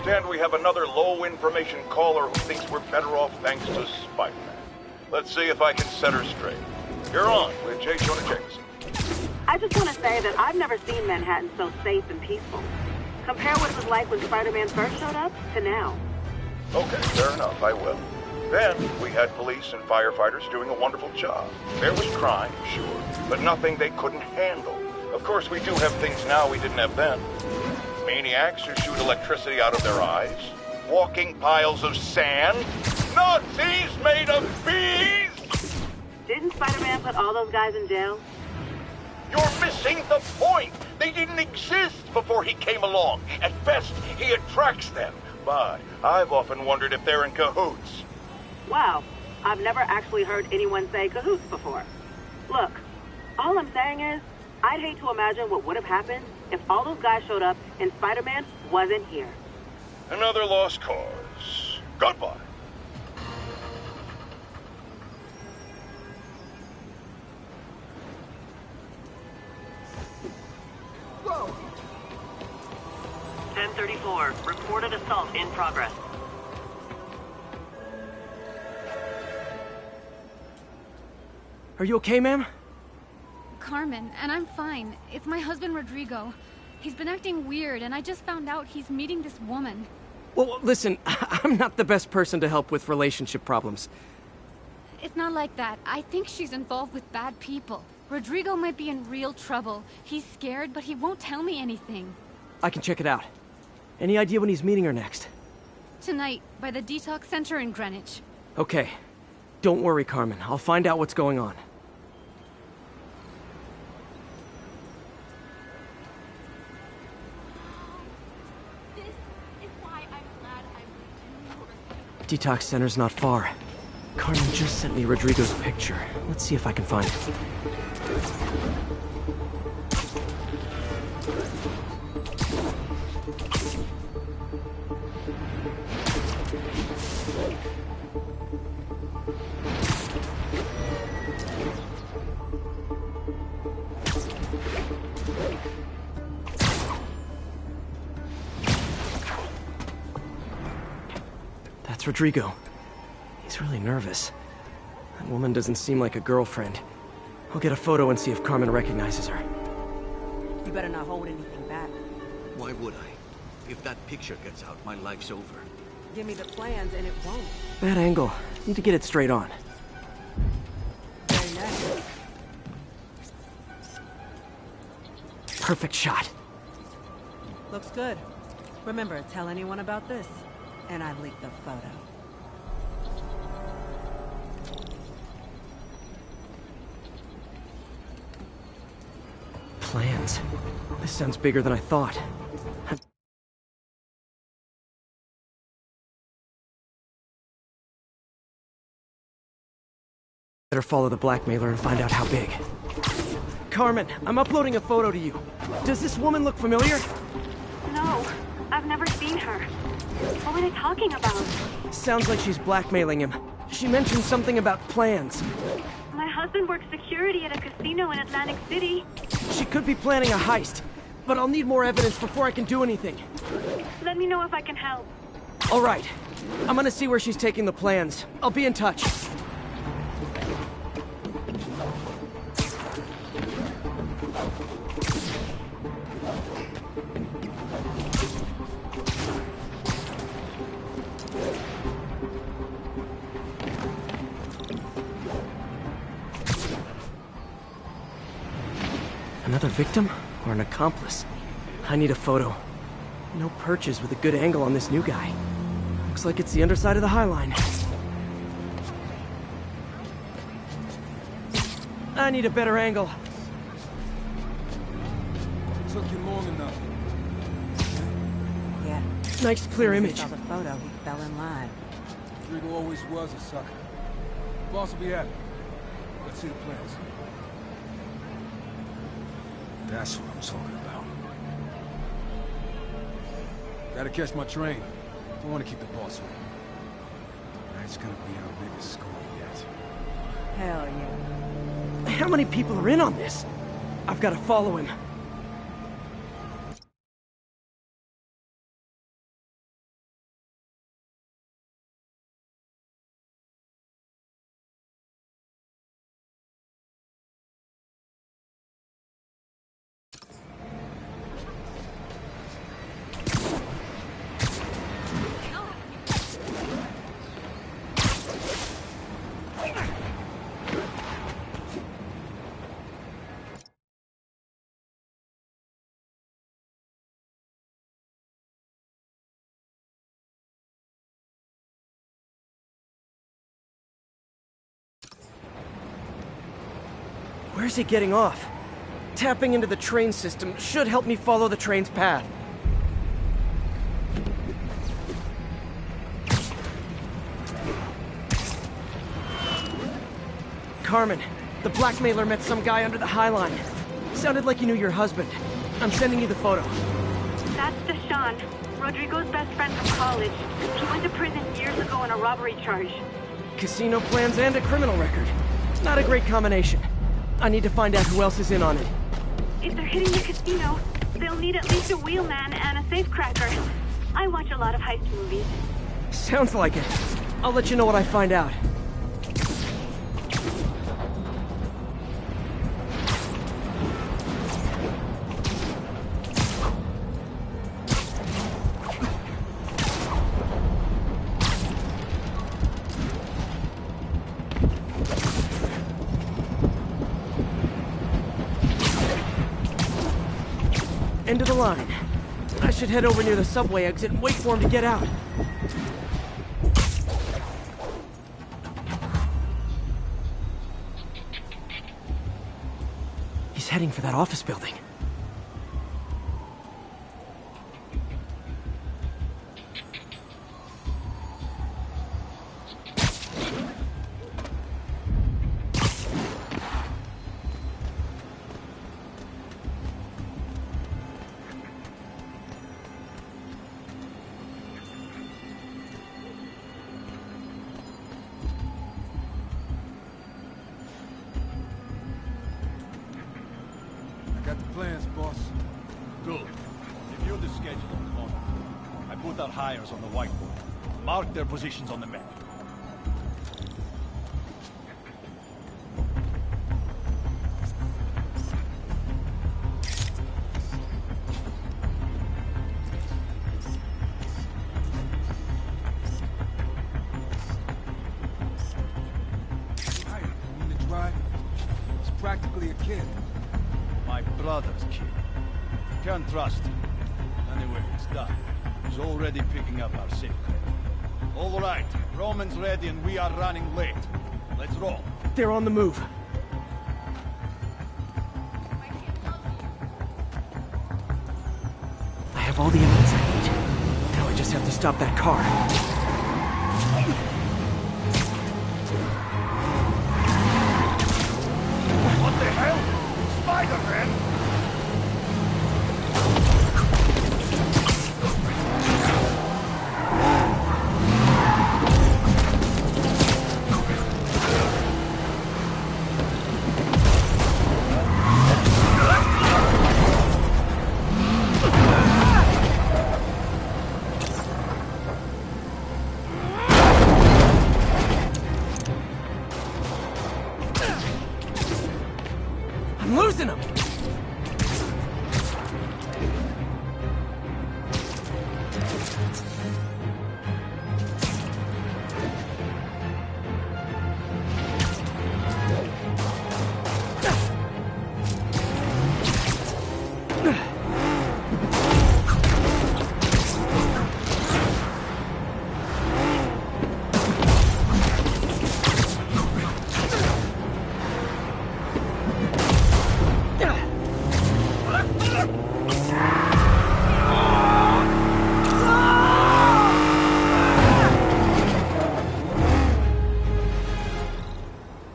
understand we have another low-information caller who thinks we're better off thanks to Spider-Man. Let's see if I can set her straight. You're on with J. Jonah Jameson. I just want to say that I've never seen Manhattan so safe and peaceful. Compare what it was like when Spider-Man first showed up to now. Okay, fair enough, I will. Then, we had police and firefighters doing a wonderful job. There was crime, sure, but nothing they couldn't handle. Of course, we do have things now we didn't have then. Maniacs who shoot electricity out of their eyes, walking piles of sand, Nazis made of bees! Didn't Spider-Man put all those guys in jail? You're missing the point! They didn't exist before he came along. At best, he attracts them. But I've often wondered if they're in cahoots. Wow, I've never actually heard anyone say cahoots before. Look, all I'm saying is, I'd hate to imagine what would have happened if all those guys showed up and Spider-Man wasn't here. Another lost cause. Goodbye. Whoa! 1034, reported assault in progress. Are you okay, ma'am? Carmen, and I'm fine. It's my husband, Rodrigo. He's been acting weird, and I just found out he's meeting this woman. Well, listen, I'm not the best person to help with relationship problems. It's not like that. I think she's involved with bad people. Rodrigo might be in real trouble. He's scared, but he won't tell me anything. I can check it out. Any idea when he's meeting her next? Tonight, by the detox center in Greenwich. Okay. Don't worry, Carmen. I'll find out what's going on. Detox center's not far. Carmen just sent me Rodrigo's picture. Let's see if I can find it. That's Rodrigo. He's really nervous. That woman doesn't seem like a girlfriend. I'll get a photo and see if Carmen recognizes her. You better not hold anything back. Why would I? If that picture gets out, my life's over. Give me the plans and it won't. Bad angle. Need to get it straight on. Very nice. Perfect shot. Looks good. Remember, tell anyone about this. And I leaked the photo. Plans. This sounds bigger than I thought. Better follow the blackmailer and find out how big. Carmen, I'm uploading a photo to you. Does this woman look familiar? No, I've never seen her. What were they talking about? Sounds like she's blackmailing him. She mentioned something about plans. My husband works security at a casino in Atlantic City. She could be planning a heist, but I'll need more evidence before I can do anything. Let me know if I can help. All right. I'm gonna see where she's taking the plans. I'll be in touch. Another victim or an accomplice? I need a photo. No perches with a good angle on this new guy. Looks like it's the underside of the High Line. I need a better angle. Took you long enough. Yeah. Nice clear When he image. saw the photo, he fell in line. Rodrigo always was a sucker. Boss will be happy. Let's see the plans. That's what I'm talking about. Gotta catch my train. Don't want to keep the boss waiting. Tonight's gonna be our biggest score yet. Hell yeah. How many people are in on this? I've got to follow him. Where's he getting off? Tapping into the train system should help me follow the train's path. Carmen, the blackmailer met some guy under the High Line. Sounded like he knew your husband. I'm sending you the photo. That's Deshaun, Rodrigo's best friend from college. He went to prison years ago on a robbery charge. Casino plans and a criminal record. Not a great combination. I need to find out who else is in on it. If they're hitting the casino, they'll need at least a wheelman and a safecracker. I watch a lot of heist movies. Sounds like it. I'll let you know what I find out. End of the line. I should head over near the subway exit and wait for him to get out. He's heading for that office building. Got the plans, boss. Good. Review the schedule on the corner. I put our hires on the whiteboard. Mark their positions on the map. Right, you want to drive? It's practically a kid. My brother's kid. Can't trust him. Anyway, it's done. He's already picking up our safe credit. All right, Roman's ready and we are running late. Let's roll. They're on the move. I have all the evidence I need. Now I just have to stop that car. What the hell? Spider-Man! I'm losing him!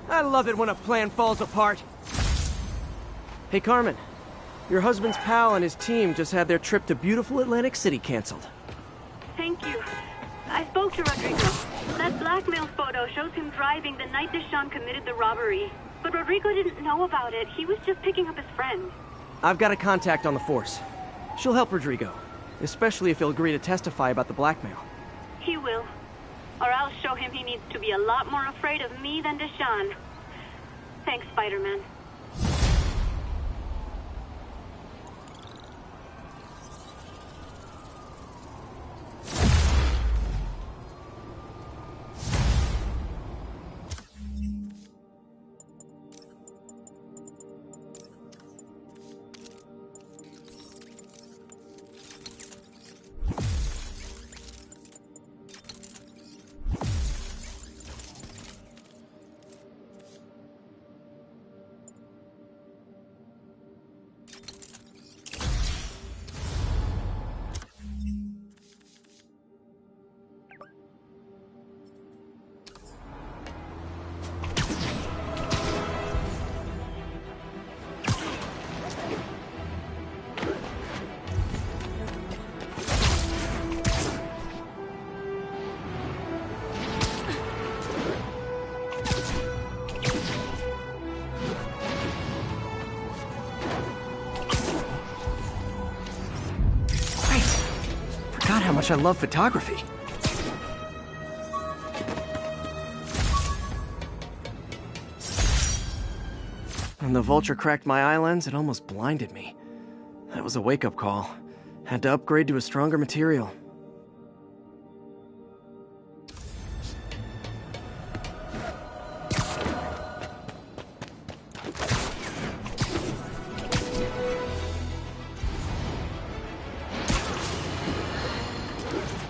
I love it when a plan falls apart. Hey, Carmen. Your husband's pal and his team just had their trip to beautiful Atlantic City canceled. Thank you. I spoke to Rodrigo. That blackmail photo shows him driving the night Deshaun committed the robbery. But Rodrigo didn't know about it. He was just picking up his friend. I've got a contact on the force. She'll help Rodrigo, especially if he'll agree to testify about the blackmail. He will. Or I'll show him he needs to be a lot more afraid of me than Deshaun. Thanks, Spider-Man. much I love photography. When the vulture cracked my eye lens, it almost blinded me. That was a wake-up call. Had to upgrade to a stronger material.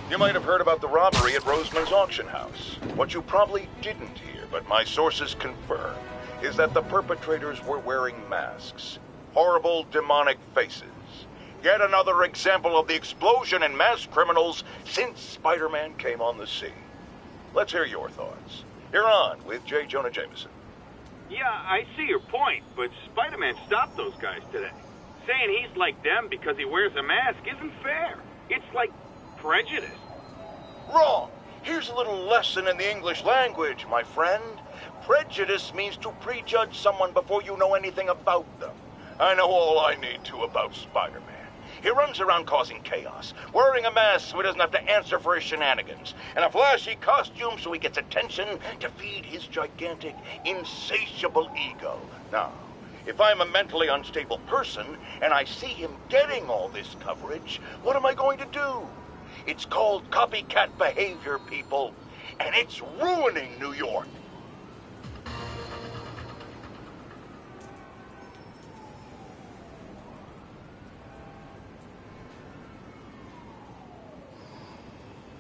You might have heard about the robbery at Roseman's auction house. What you probably didn't hear, but my sources confirm, is that the perpetrators were wearing masks. Horrible, demonic faces. Yet another example of the explosion in mass criminals since Spider-Man came on the scene. Let's hear your thoughts. You're on with J. Jonah Jameson. Yeah, I see your point, but Spider-Man stopped those guys today. Saying he's like them because he wears a mask isn't fair. It's like prejudice. Wrong. Here's a little lesson in the English language, my friend. Prejudice means to prejudge someone before you know anything about them. I know all I need to about Spider-Man. He runs around causing chaos, wearing a mask so he doesn't have to answer for his shenanigans, and a flashy costume so he gets attention to feed his gigantic, insatiable ego. Now, if I'm a mentally unstable person and I see him getting all this coverage, what am I going to do? It's called copycat behavior, people, and it's ruining New York.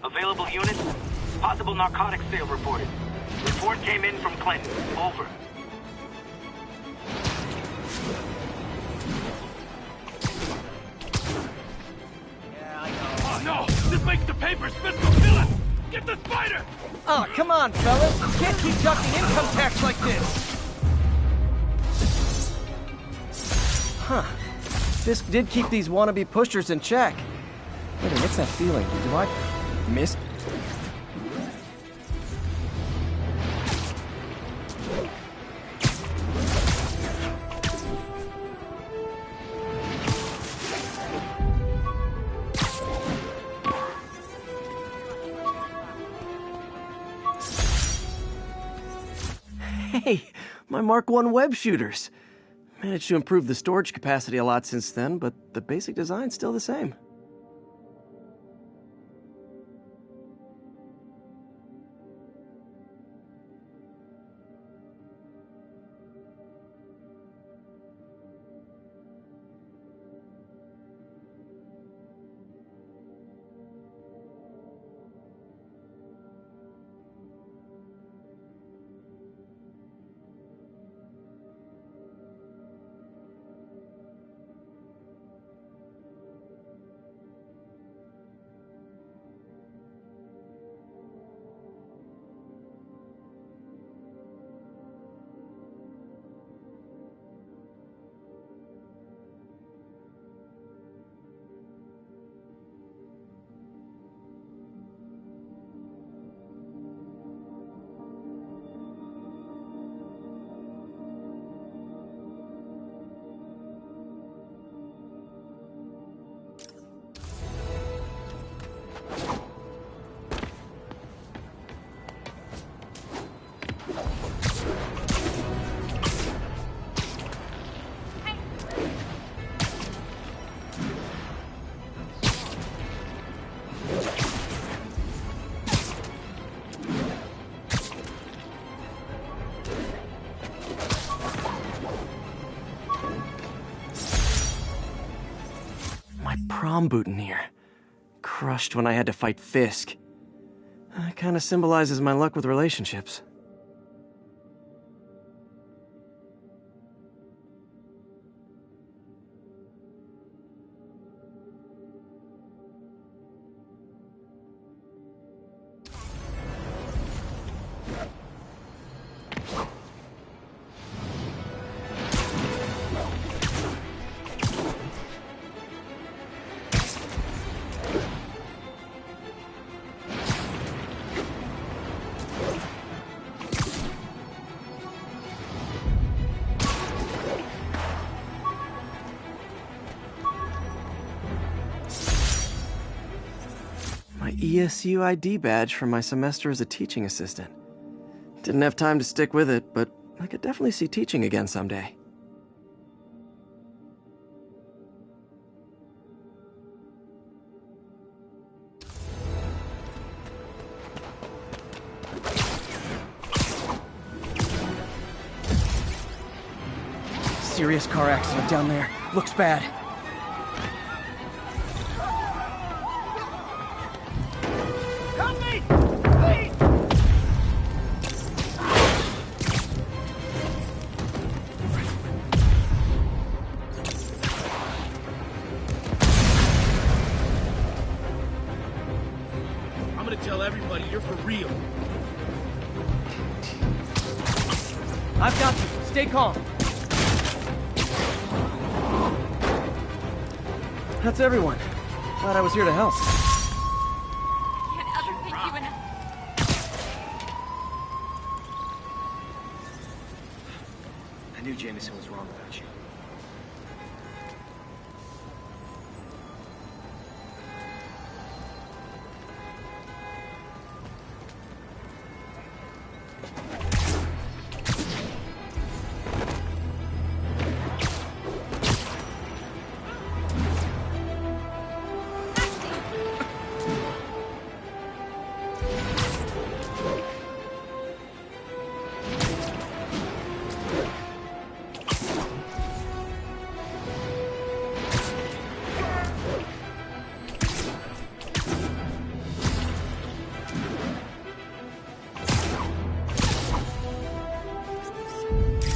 Available units? Possible narcotics sale reported. Report came in from Clinton. Over. Oh no! This makes the papers fiscal villain! Get the spider! Oh, come on, fellas. You can't keep ducking income tax like this. Huh. Fisk did keep these wannabe pushers in check. Wait, what's that feeling? Do I miss? Hey, my Mark I web shooters. Managed to improve the storage capacity a lot since then, but the basic design's still the same. Prom boutonniere. Crushed when I had to fight Fisk. Kinda symbolizes my luck with relationships. ESU ID badge from my semester as a teaching assistant. Didn't have time to stick with it, but I could definitely see teaching again someday. Serious car accident down there. Looks bad. Help me! Please! I'm gonna tell everybody you're for real. I've got you. Stay calm. That's everyone. Glad I was here to help. Can't ever thank you enough. I knew Jameson was wrong about you.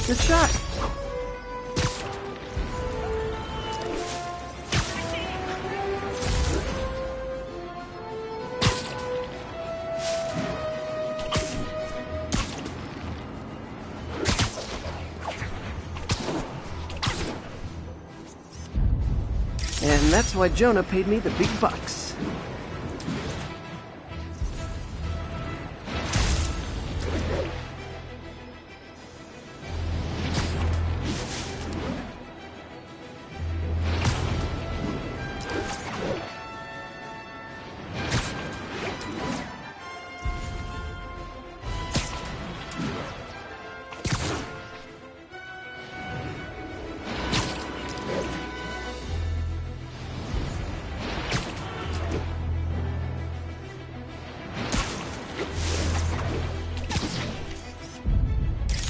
Good shot. And that's why Jonah paid me the big bucks.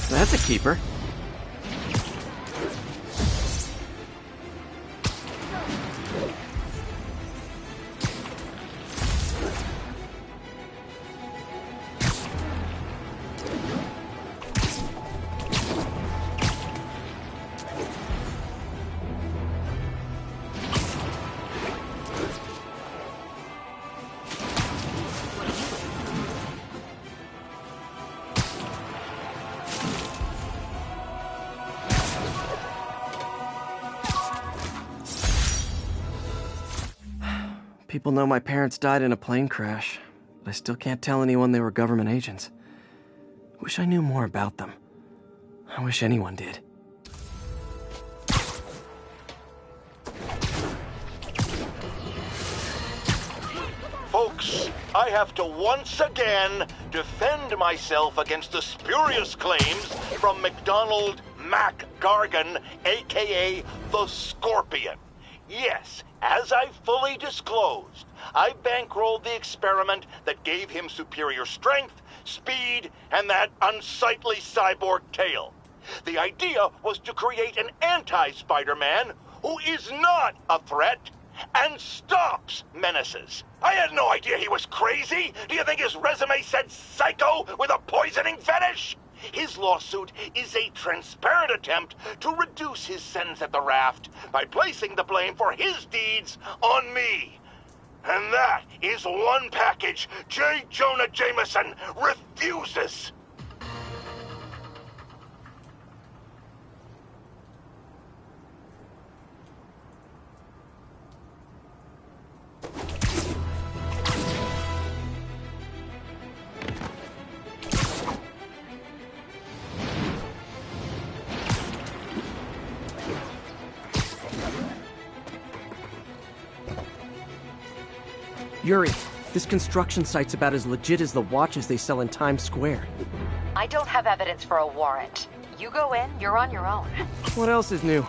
That's a keeper. People know my parents died in a plane crash, but I still can't tell anyone they were government agents. Wish I knew more about them. I wish anyone did. Folks, I have to once again defend myself against the spurious claims from McDonald Mac Gargan, aka the Scorpion. Yes, as I fully disclosed, I bankrolled the experiment that gave him superior strength, speed, and that unsightly cyborg tail. The idea was to create an anti-Spider-Man who is not a threat and stops menaces. I had no idea he was crazy. Do you think his resume said psycho with a poisoning fetish? His lawsuit is a transparent attempt to reduce his sentence at the raft by placing the blame for his deeds on me. And that is one package J. Jonah Jameson refuses. Yuri, This construction site's about as legit as the watches they sell in Times Square. I don't have evidence for a warrant. You go in, you're on your own. What else is new?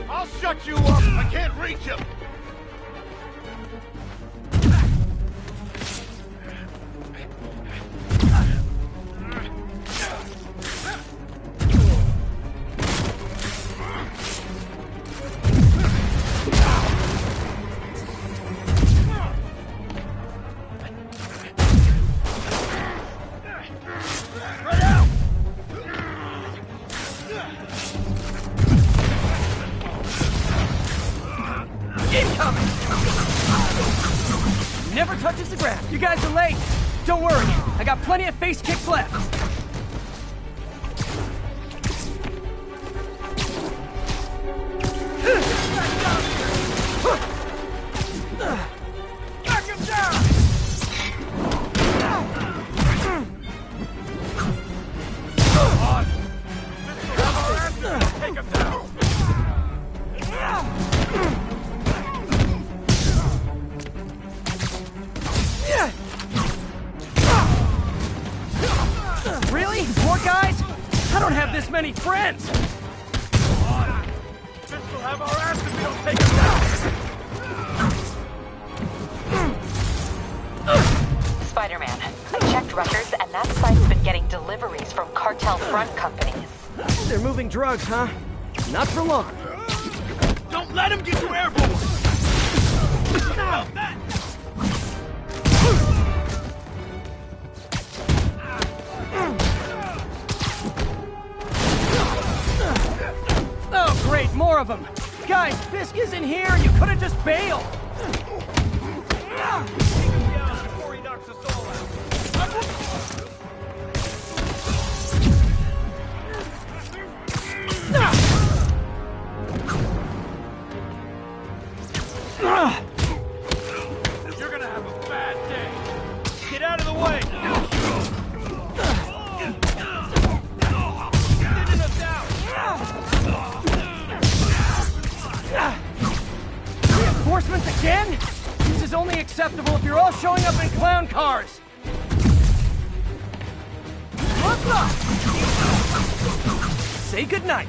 I'll shut you up! I can't reach him! Never touches the ground. You guys are late. Don't worry, I got plenty of face kicks left. Knock him down! On! Take him down! Really? More guys? I don't have this many friends! This will have our ass if we don't take him down! Spider-Man, I checked records and that site's been getting deliveries from cartel front companies. They're moving drugs, huh? Not for long. Don't let him get you airborne! Oh, great, more of them! Guys, Fisk isn't here! You could've just bailed! Before he knocks us all out. You're gonna have a bad day! Get out of the way! Thinning us out! Reinforcements again? This is only acceptable if you're all showing up in clown cars! What's up? Say goodnight!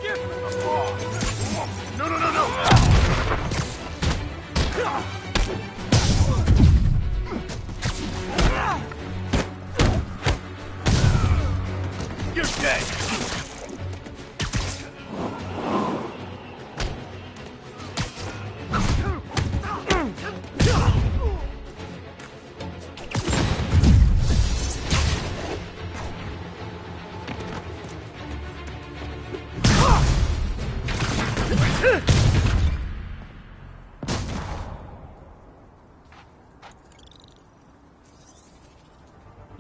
Give him the ball! No, no, no, no! You're dead!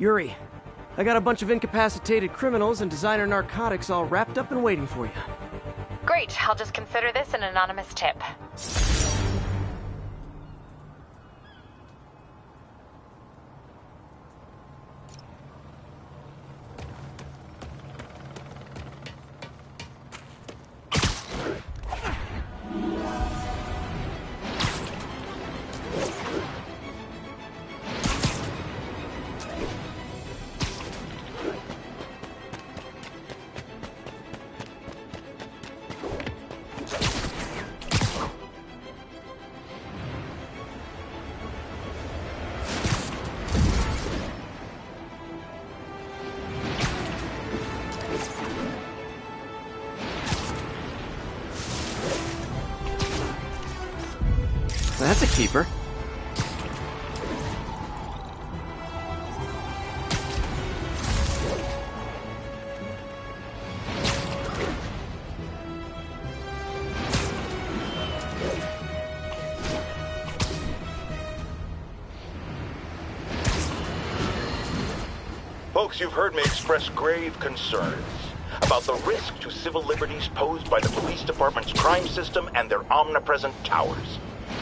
Yuri, I got a bunch of incapacitated criminals and designer narcotics all wrapped up and waiting for you. Great, I'll just consider this an anonymous tip. That's a keeper. Folks, you've heard me express grave concerns about the risk to civil liberties posed by the police department's crime system and their omnipresent towers.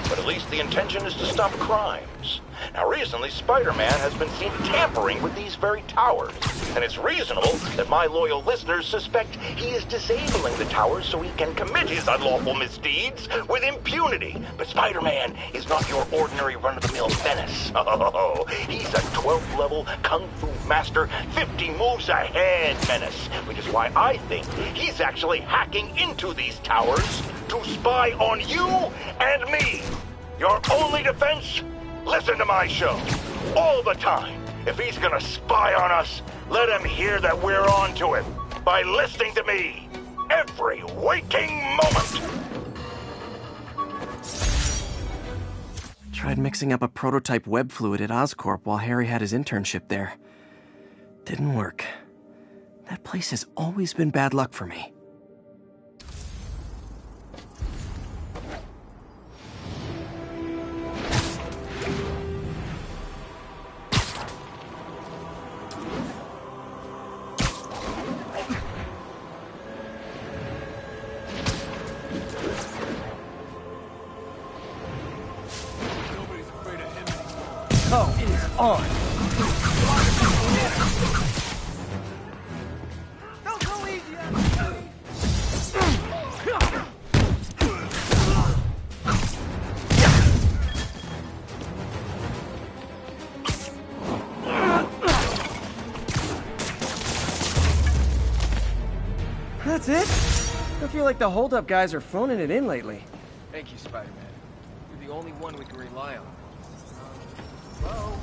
But at least the intention is to stop crimes. Now, recently, Spider-Man has been seen tampering with these very towers, and it's reasonable that my loyal listeners suspect he is disabling the towers so he can commit his unlawful misdeeds with impunity. But Spider-Man is not your ordinary run-of-the-mill menace. Oh, he's a 12th level Kung Fu master, 50 moves ahead menace, which is why I think he's actually hacking into these towers to spy on you and me. Your only defense? Listen to my show. All the time. If he's gonna spy on us, let him hear that we're on to him by listening to me every waking moment. Tried mixing up a prototype web fluid at Oscorp while Harry had his internship there. Didn't work. That place has always been bad luck for me. Oh, it is on. Don't go easy on me. That's it? I feel like the hold-up guys are phoning it in lately. Thank you, Spider-Man. You're the only one we can rely on. Hello?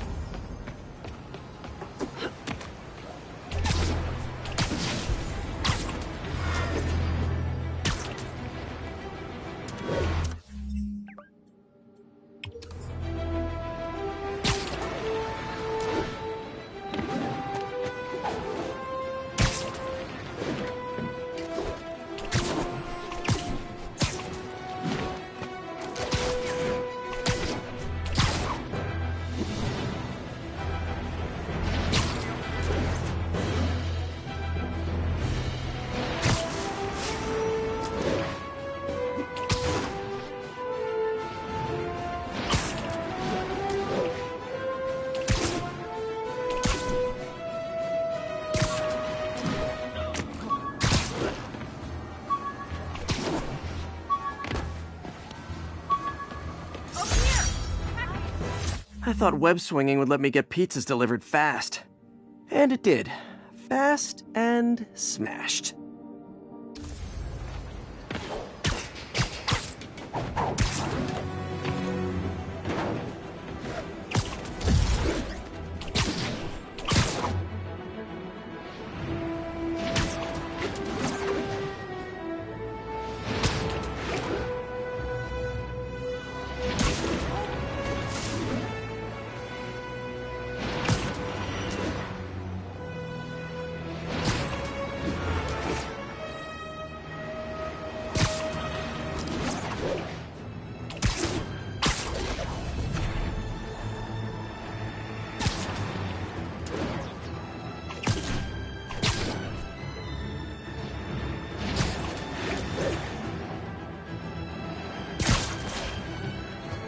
I thought web swinging would let me get pizzas delivered fast. And it did. Fast and smashed.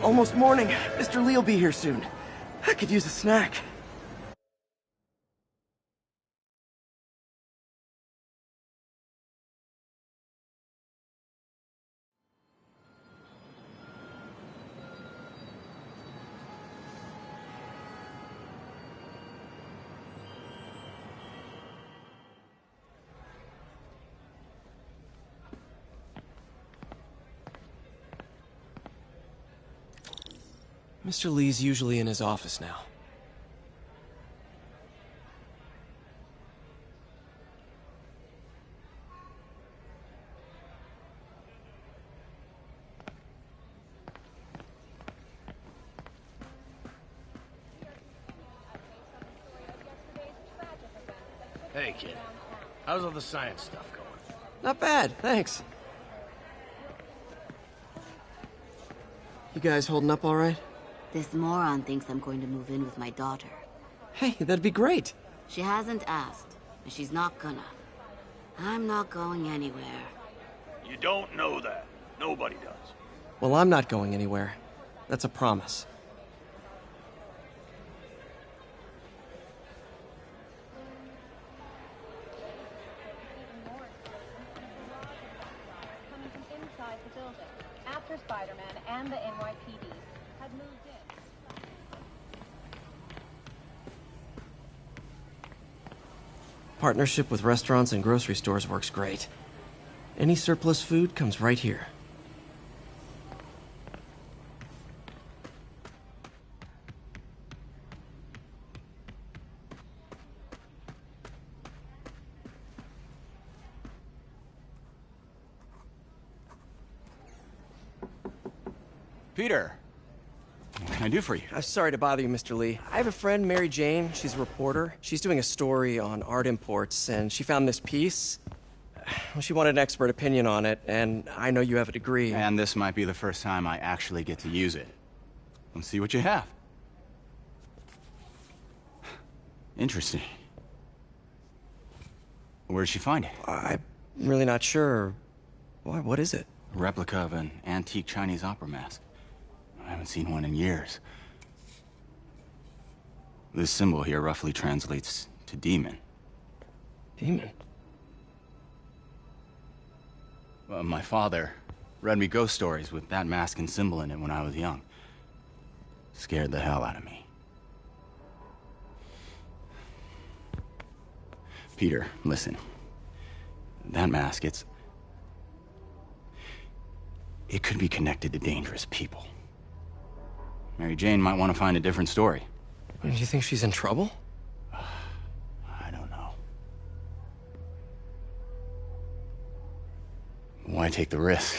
almost morning. Mr. Lee will be here soon. I could use a snack. Mr. Lee's usually in his office now. Hey, kid. How's all the science stuff going? Not bad, thanks. You guys holding up all right? This moron thinks I'm going to move in with my daughter. Hey, that'd be great. She hasn't asked, and she's not gonna. I'm not going anywhere. You don't know that. Nobody does. Well, I'm not going anywhere. That's a promise. Coming from inside the building, after Spider-Man and the NYPD had moved in. Partnership with restaurants and grocery stores works great. Any surplus food comes right here. Peter, what can I do for you? Sorry to bother you, Mr. Lee. I have a friend, Mary Jane. She's a reporter. She's doing a story on art imports, and she found this piece. Well, she wanted an expert opinion on it, and I know you have a degree. And this might be the first time I actually get to use it. Let's see what you have. Interesting. Where did she find it? I'm really not sure. Why, what is it? A replica of an antique Chinese opera mask. I haven't seen one in years. This symbol here roughly translates to demon. Demon? Well, my father read me ghost stories with that mask and symbol in it when I was young. Scared the hell out of me. Peter, listen. That mask, it could be connected to dangerous people. Mary Jane might want to find a different story. Do you think she's in trouble? I don't know. Why take the risk?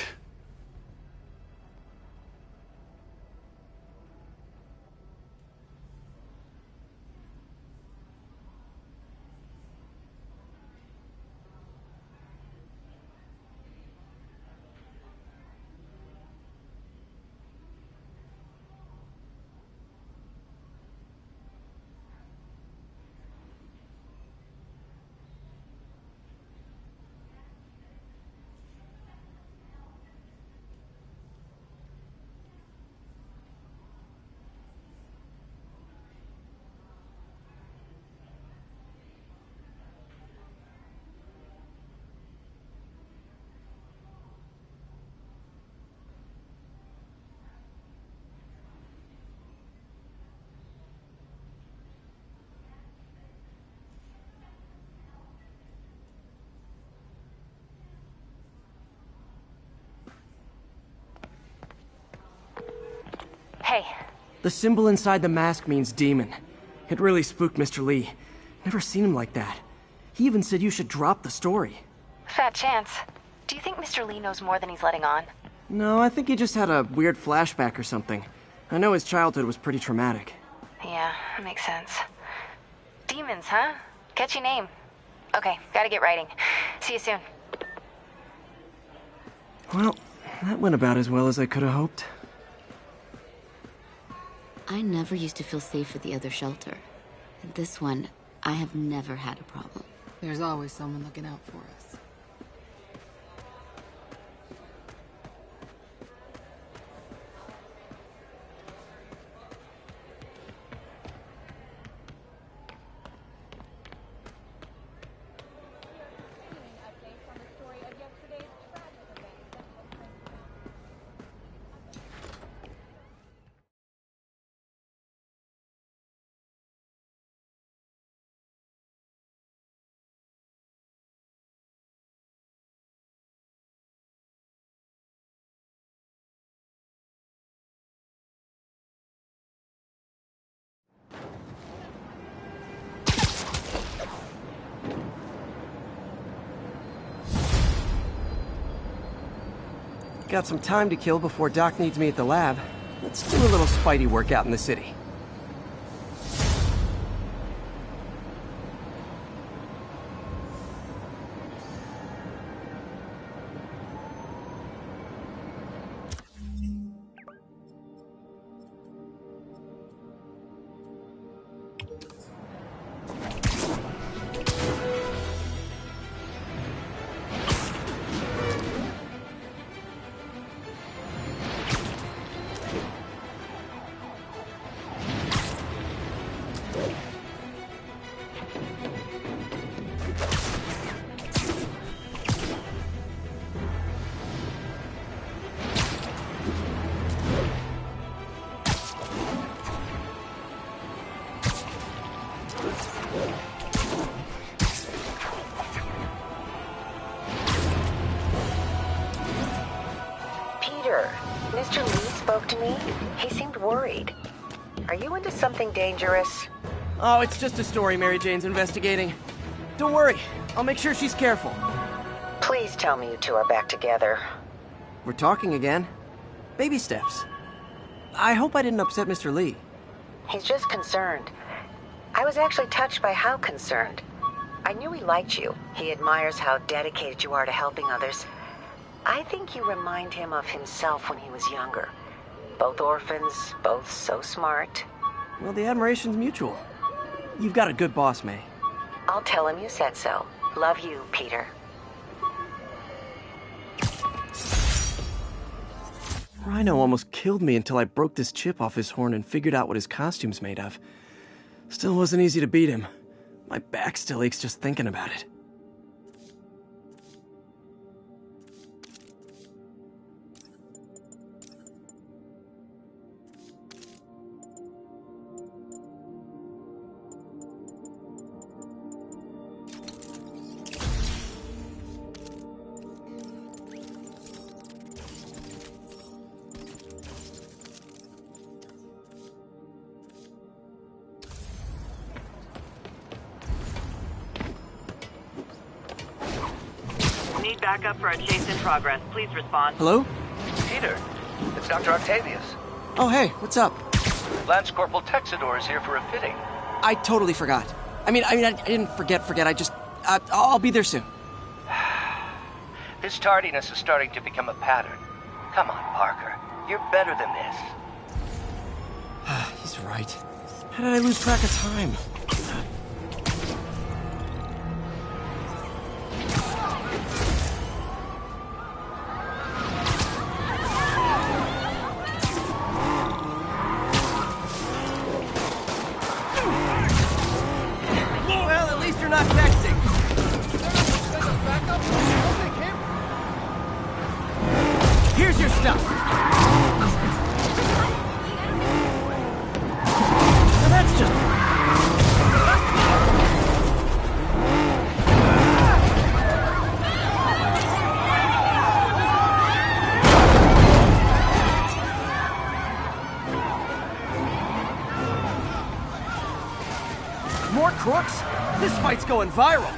Hey. The symbol inside the mask means demon. It really spooked Mr. Lee. Never seen him like that. He even said you should drop the story. Fat chance. Do you think Mr. Lee knows more than he's letting on? No, I think he just had a weird flashback or something. I know his childhood was pretty traumatic. Yeah, makes sense. Demons, huh? Catchy name. Okay, gotta get writing. See you soon. Well, that went about as well as I could have hoped. I never used to feel safe at the other shelter. At this one, I have never had a problem. There's always someone looking out for us. got some time to kill before Doc needs me at the lab. Let's do a little Spidey work out in the city. Mr. Lee spoke to me. He seemed worried. Are you into something dangerous? Oh, it's just a story Mary Jane's investigating. Don't worry, I'll make sure she's careful. Please tell me you two are back together. We're talking again. Baby steps. I hope I didn't upset Mr. Lee. He's just concerned. I was actually touched by how concerned. I knew he liked you. He admires how dedicated you are to helping others. I think you remind him of himself when he was younger. Both orphans, both so smart. Well, the admiration's mutual. You've got a good boss, May. I'll tell him you said so. Love you, Peter. Rhino almost killed me until I broke this chip off his horn and figured out what his costume's made of. Still wasn't easy to beat him. My back still aches just thinking about it. Need backup for a chase in progress. Please respond. Hello? Peter, it's Dr. Octavius. Oh, hey, what's up? Lance Corporal Texador is here for a fitting. I totally forgot. I didn't forget. I just... I'll be there soon. This tardiness is starting to become a pattern. Come on, Parker. You're better than this. He's right. How did I lose track of time? Well, at least you're not texting. Here's your stuff. Now that's just... More crooks? This fight's going viral.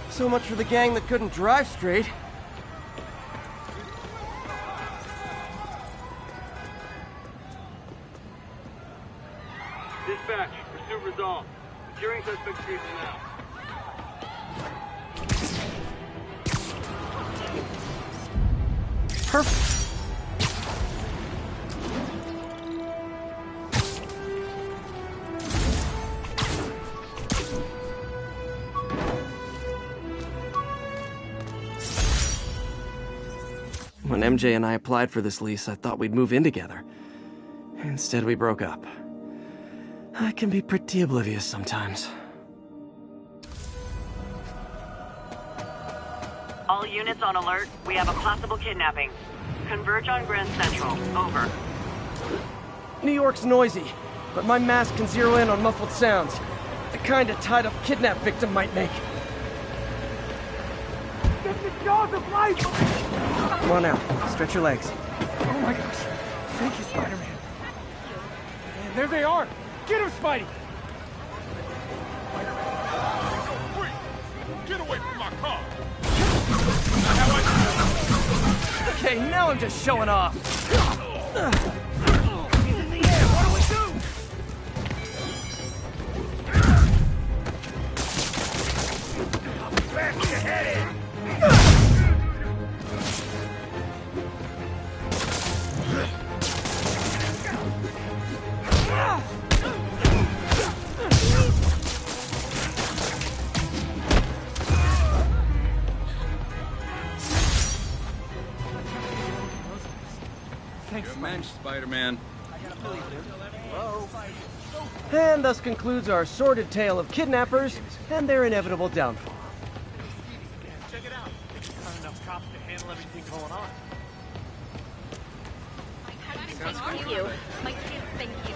So much for the gang that couldn't drive straight. Dispatch, pursuit resolved. Securing suspect vehicle now. Perfect. When MJ and I applied for this lease, I thought we'd move in together. Instead, we broke up. I can be pretty oblivious sometimes. All units on alert. We have a possible kidnapping. Converge on Grand Central. Over. New York's noisy, but my mask can zero in on muffled sounds. The kind a tied-up kidnap victim might make. Get the jaws of life! Come on now, stretch your legs. Oh my gosh. Thank you, Spider-Man. And there they are! Get him, Spidey! Get away from my car! Okay, now I'm just showing off. He's in the air, what do we do? Back your head in! Your mensch, Spider-Man. And thus concludes our sordid tale of kidnappers and their inevitable downfall. Check it out. Not enough cops to handle everything going on. Thank you. My kids, thank you.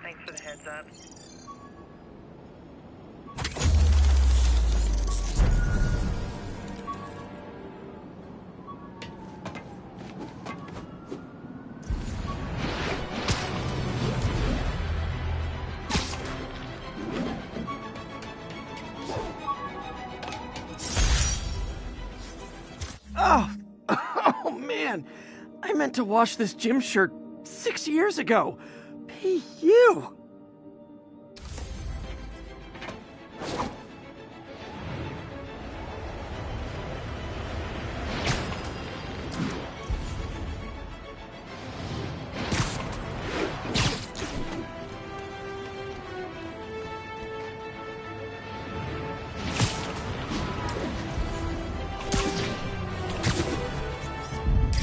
Thanks for the heads up. Oh man! I meant to wash this gym shirt 6 years ago. Hey, you!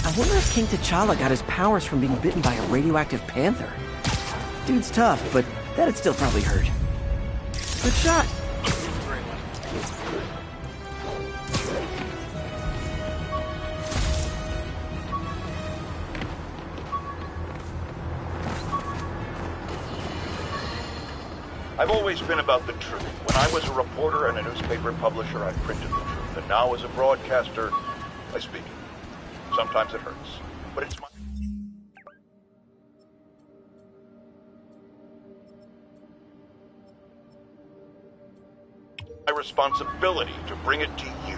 I wonder if King T'Challa got his powers from being bitten by a radioactive panther. Dude's tough, but that'd still probably hurt. Good shot. I've always been about the truth. When I was a reporter and a newspaper publisher, I printed the truth. And now as a broadcaster, I speak it. Sometimes it hurts, but it's my responsibility to bring it to you.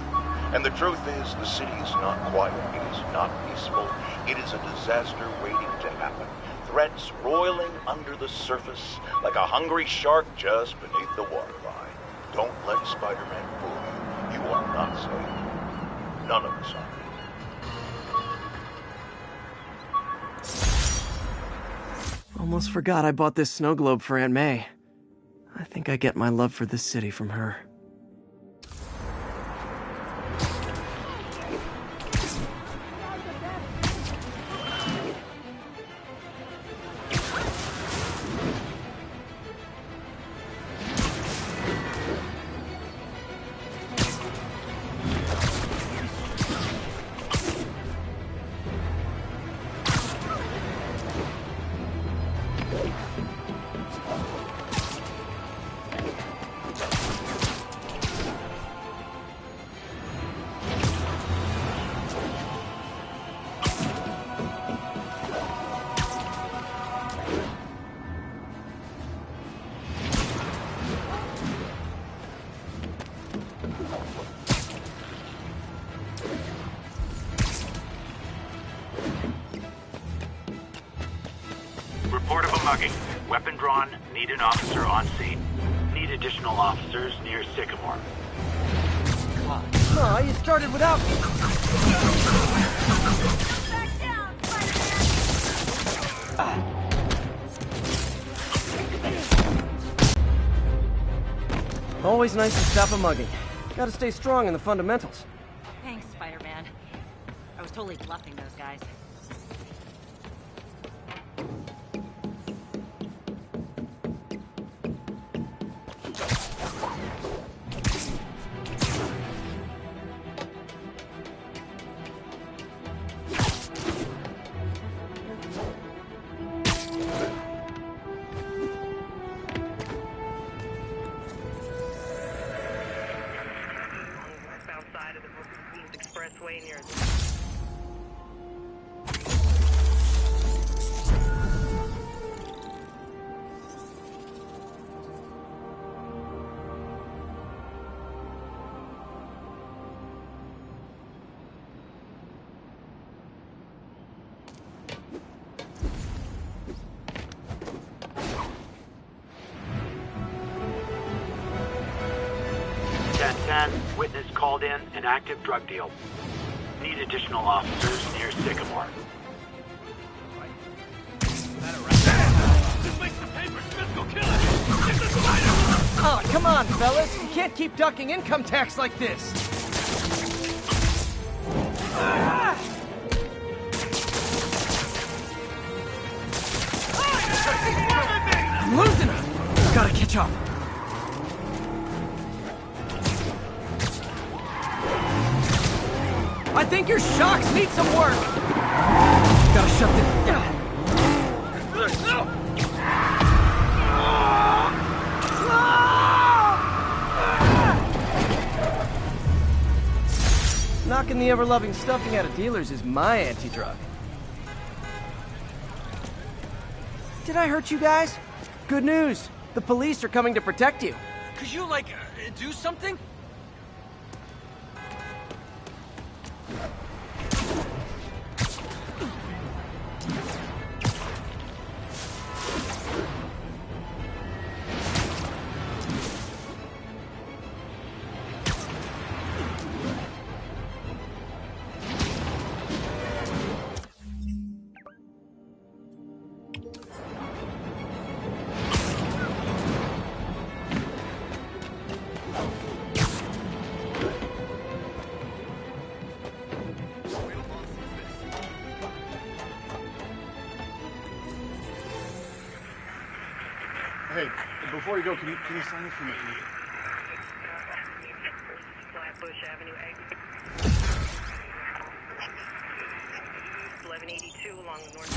And the truth is, the city is not quiet. It is not peaceful. It is a disaster waiting to happen. Threats roiling under the surface like a hungry shark just beneath the waterline. Don't let Spider-Man fool you. You are not safe. None of us are. Almost forgot I bought this snow globe for Aunt May. I think I get my love for this city from her. Report of a mugging. Weapon drawn. Need an officer on scene. Need additional officers near Sycamore. Oh, you started without me. Always nice to stop a mugging. Gotta stay strong in the fundamentals. Thanks, Spider-Man. I was totally bluffing those guys. Expressway near Witness called in an active drug deal. Need additional officers near Sycamore. Oh, come on, fellas. You can't keep ducking income tax like this. I'm losing her. Gotta catch up. I think your shocks need some work. Gotta shut this down. Knocking the ever-loving stuffing out of dealers is my anti-drug. Did I hurt you guys? Good news. The police are coming to protect you. Could you, like, do something? Hey, before you go, can you sign this for me? Flatbush Avenue exit. 1182 along the north.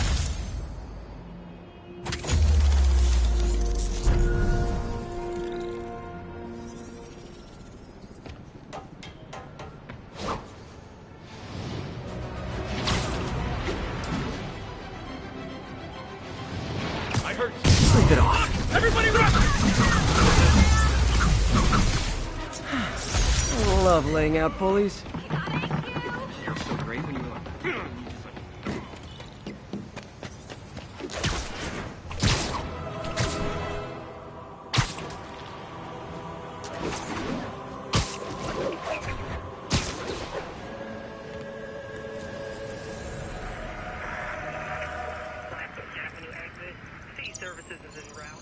I heard. Sleep it off. Everybody run! Love laying out pulleys. You're so great when you Services is en route.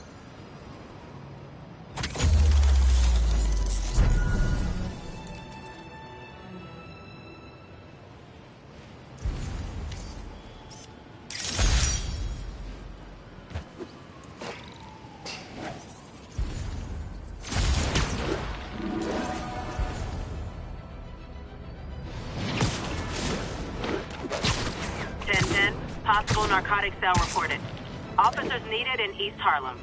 Possible narcotic cell reported. Officers needed in East Harlem.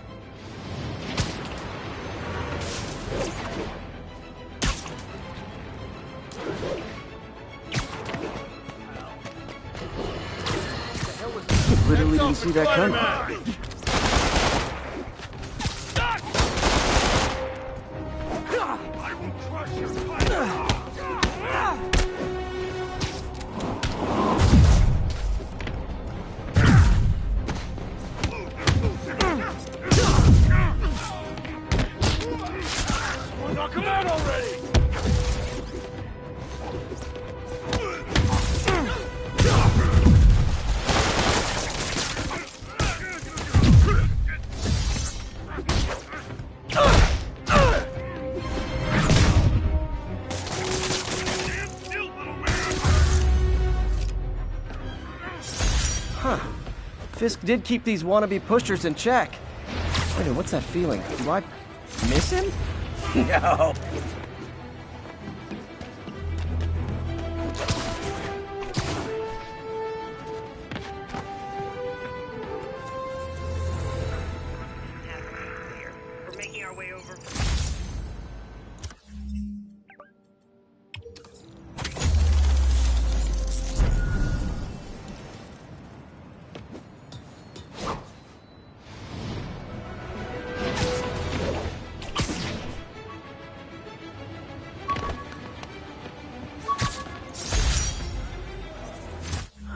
Literally didn't see that coming. I will crush your Huh. Fisk did keep these wannabe pushers in check. Wait, what's that feeling? Do I miss him? No. We're making our way over.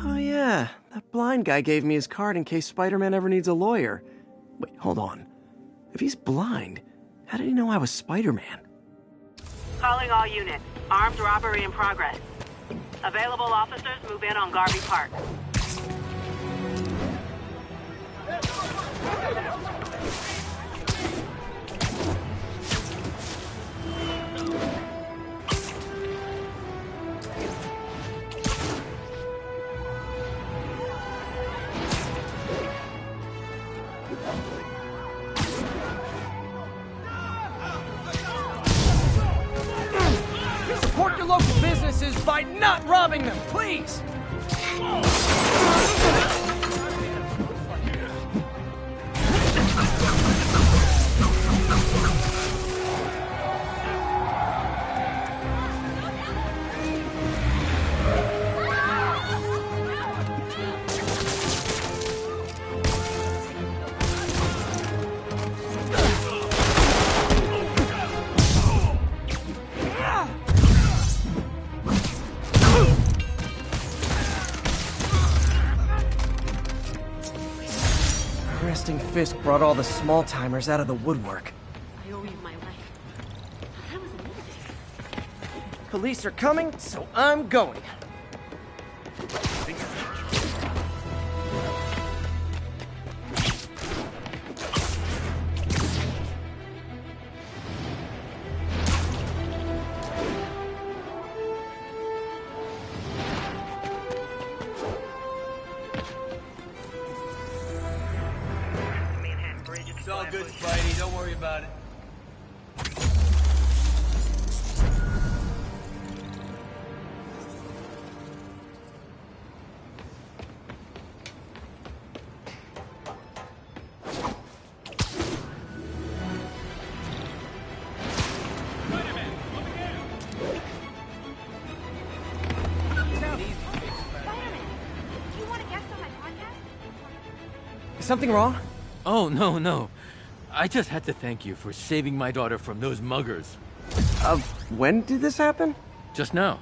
Oh yeah, that blind guy gave me his card in case Spider-Man ever needs a lawyer. Wait, hold on. If he's blind, how did he know I was Spider-Man? Calling all units. Armed robbery in progress. Available officers move in on Garvey Park. Support your local businesses by not robbing them, please! Arresting Fisk brought all the small-timers out of the woodwork. I owe you my life. That was amazing. Police are coming, so I'm going. It's all good, Spidey. Don't worry about it. Is something wrong? Oh, no. I just had to thank you for saving my daughter from those muggers. When did this happen? Just now.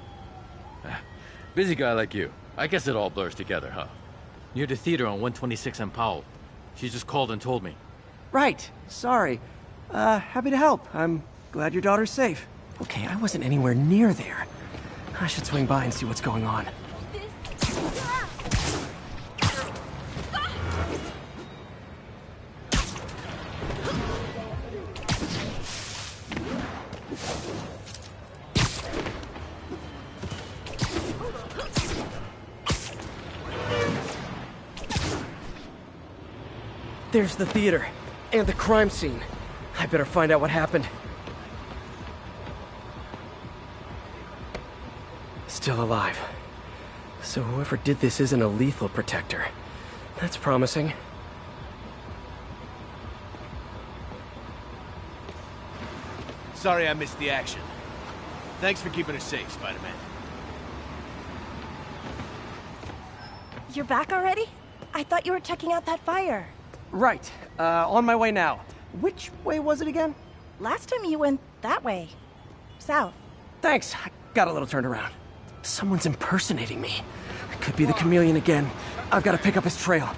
Busy guy like you. I guess it all blurs together, huh? Near the theater on 126 and Powell. She just called and told me. Right. Sorry. Happy to help. I'm glad your daughter's safe. Okay, I wasn't anywhere near there. I should swing by and see what's going on. There's the theater, and the crime scene. I better find out what happened. Still alive. So whoever did this isn't a lethal protector. That's promising. Sorry I missed the action. Thanks for keeping us safe, Spider-Man. You're back already? I thought you were checking out that fire. Right. On my way now. Which way was it again? Last time you went that way. South. Thanks. I got a little turned around. Someone's impersonating me. It could be the chameleon again. I've got to pick up his trail.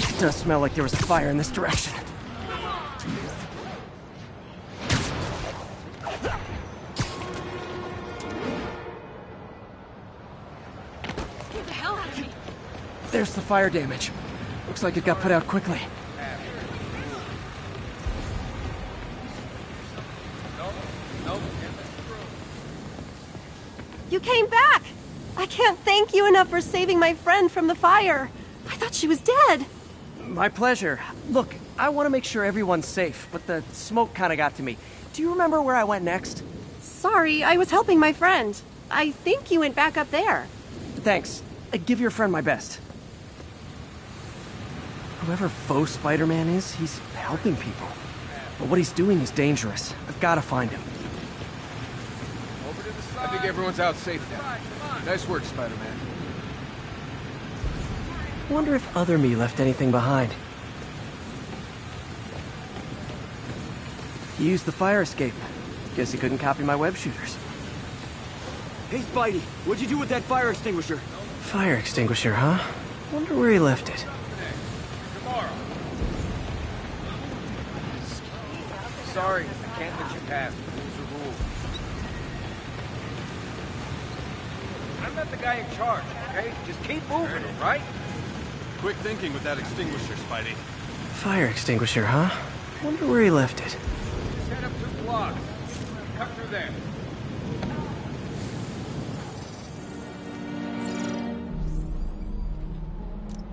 It does smell like there was a fire in this direction. Get the hell out of me. There's the fire damage. Looks like it got put out quickly. You came back! I can't thank you enough for saving my friend from the fire. I thought she was dead. My pleasure. Look, I want to make sure everyone's safe, but the smoke kind of got to me. Do you remember where I went next? Sorry, I was helping my friend. I think you went back up there. Thanks. Give your friend my best. Whoever faux Spider-Man is, he's helping people. But what he's doing is dangerous. I've got to find him. I think everyone's out safe now. Nice work, Spider-Man. Wonder if other me left anything behind. He used the fire escape. Guess he couldn't copy my web shooters. Hey, Spidey, what'd you do with that fire extinguisher? Fire extinguisher, huh? Wonder where he left it. Sorry, I can't let you pass. Rules are rules. I'm not the guy in charge, okay? Just keep moving, right? Quick thinking with that extinguisher, Spidey. Fire extinguisher, huh? Wonder where he left it. Just head up 2 blocks. Cut through there.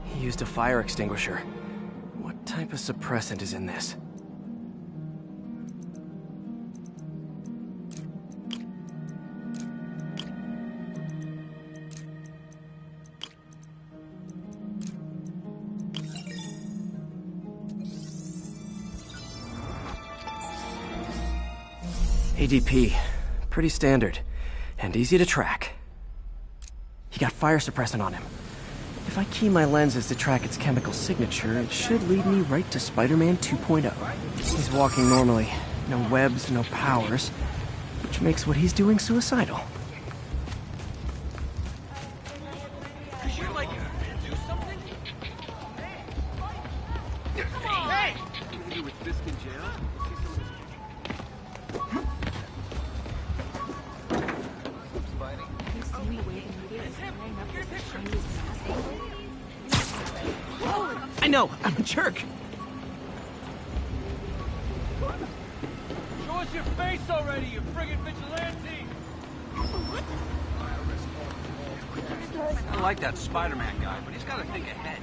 He used a fire extinguisher. What type of suppressant is in this? ADP. Pretty standard. And easy to track. He got fire suppressant on him. If I key my lenses to track its chemical signature, it should lead me right to Spider-Man 2.0. He's walking normally. No webs, no powers. Which makes what he's doing suicidal. Cause you're like, do something? Hey! You with Fisk in jail? I know, I'm a jerk. Show us your face already, you friggin' vigilante! I like that Spider-Man guy, but he's gotta think ahead.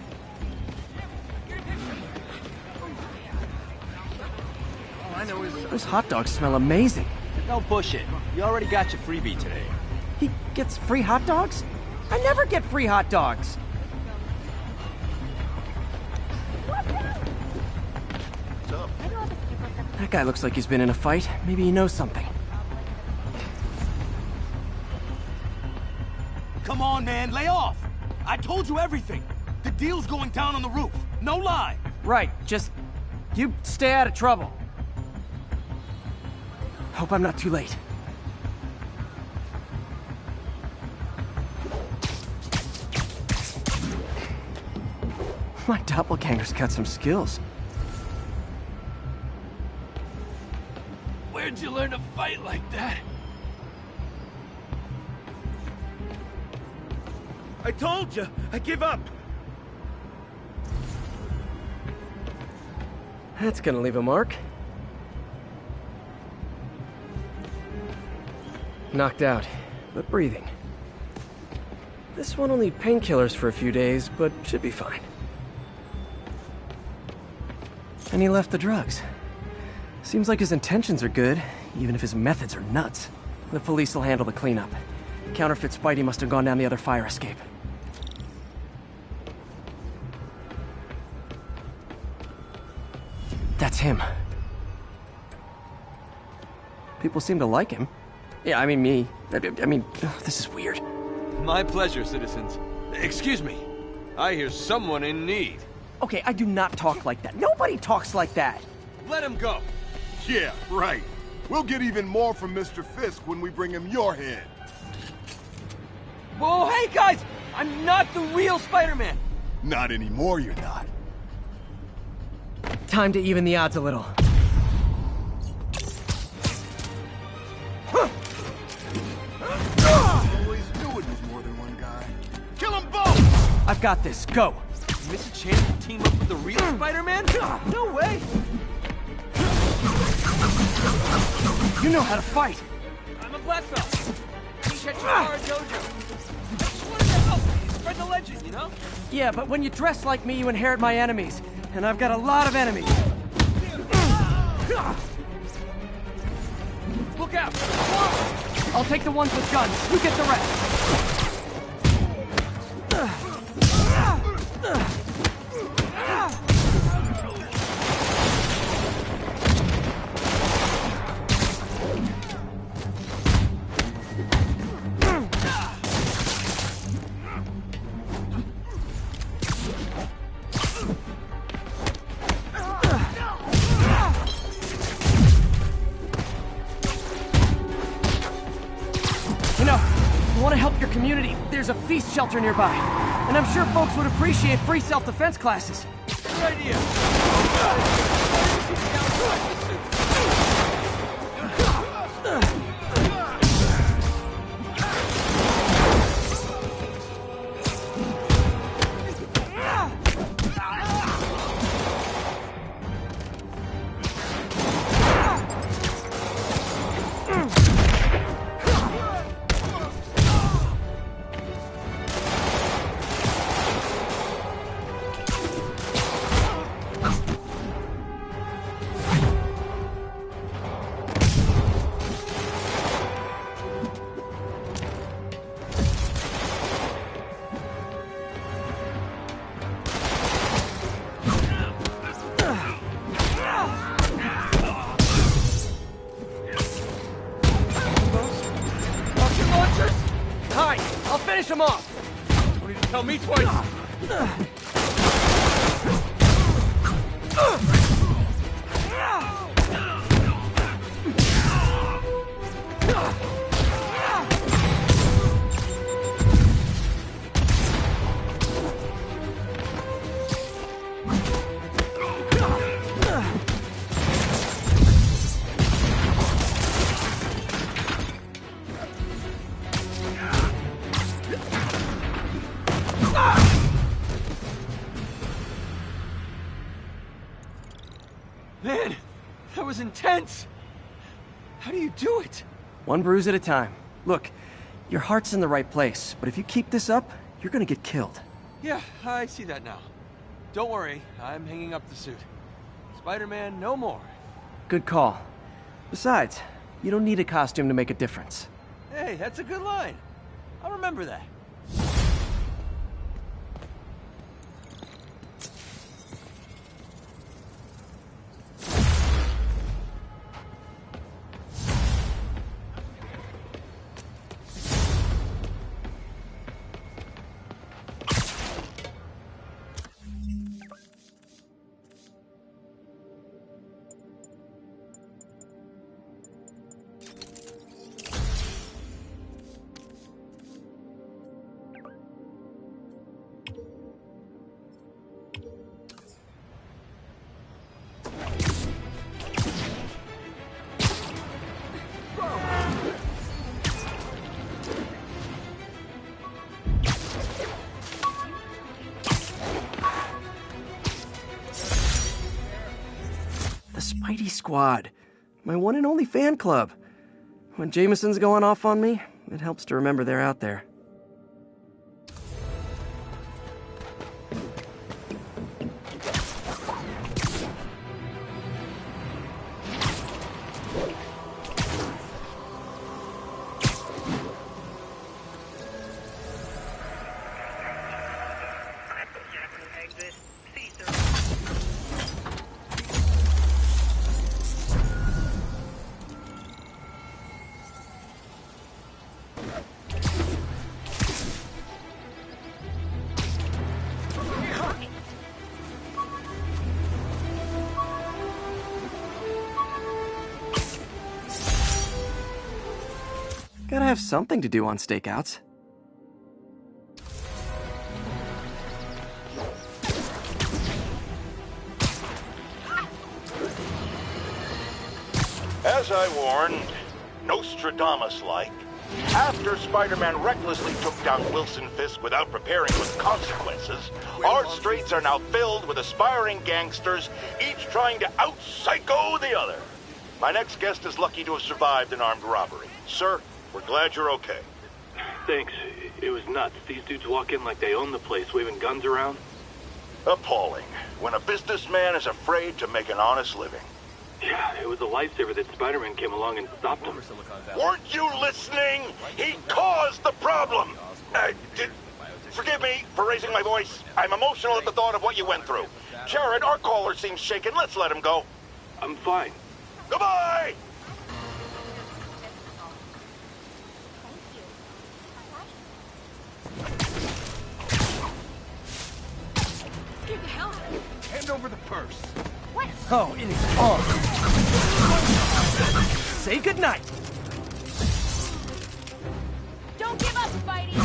All I know is... Those hot dogs smell amazing. Don't push it. You already got your freebie today. He gets free hot dogs? I never get free hot dogs. That guy looks like he's been in a fight. Maybe he knows something. Come on, man, lay off! I told you everything. The deal's going down on the roof. No lie. Right, just... you stay out of trouble. Hope I'm not too late. My doppelganger's got some skills. Where'd you learn to fight like that? I told you, I give up. That's gonna leave a mark. Knocked out, but breathing. This one will need painkillers for a few days, but should be fine. And he left the drugs. Seems like his intentions are good, even if his methods are nuts. The police will handle the cleanup. Counterfeit Spidey must have gone down the other fire escape. That's him. People seem to like him. Yeah, I mean me. I mean, this is weird. My pleasure, citizens. Excuse me. I hear someone in need. Okay, I do not talk like that. Nobody talks like that. Let him go. Yeah, right. We'll get even more from Mr. Fisk when we bring him your head. Whoa, hey guys! I'm not the real Spider-Man! Not anymore, you're not. Time to even the odds a little. Always knew it was more than one guy. Kill them both! I've got this. Go! Miss a chance to team up with the real Spider-Man? No way! You know how to fight. I'm a black belt. Teach at Chikara Dojo. I just wanted to help spread the legend, you know? Yeah, but when you dress like me, you inherit my enemies. And I've got a lot of enemies. Look out! I'll take the ones with guns. You get the rest. Community, there's a feast shelter nearby, and I'm sure folks would appreciate free self-defense classes. Good idea. Finish him off! Don't need to tell me twice! Man, that was intense! How do you do it? One bruise at a time. Look, your heart's in the right place, but if you keep this up, you're gonna get killed. Yeah, I see that now. Don't worry, I'm hanging up the suit. Spider-Man, no more. Good call. Besides, you don't need a costume to make a difference. Hey, that's a good line. I'll remember that. Spidey Squad. My one and only fan club. When Jameson's going off on me, it helps to remember they're out there. Gotta have something to do on stakeouts. As I warned, Nostradamus-like, After Spider-Man recklessly took down Wilson Fisk without preparing for the consequences, our streets are now filled with aspiring gangsters, each trying to out-psycho the other. My next guest is lucky to have survived an armed robbery. Sir, we're glad you're okay. Thanks. It was nuts. These dudes walk in like they own the place, waving guns around. Appalling. When a businessman is afraid to make an honest living. Yeah, it was a lifesaver that Spider-Man came along and stopped him. Weren't you listening? He caused the problem! Forgive me for raising my voice. I'm emotional at the thought of what you went through. Jared, our caller seems shaken. Let's let him go. I'm fine. Goodbye! Get the hell! Hand over the purse. What? Oh, it is on. Say goodnight. Don't give up, Spidey!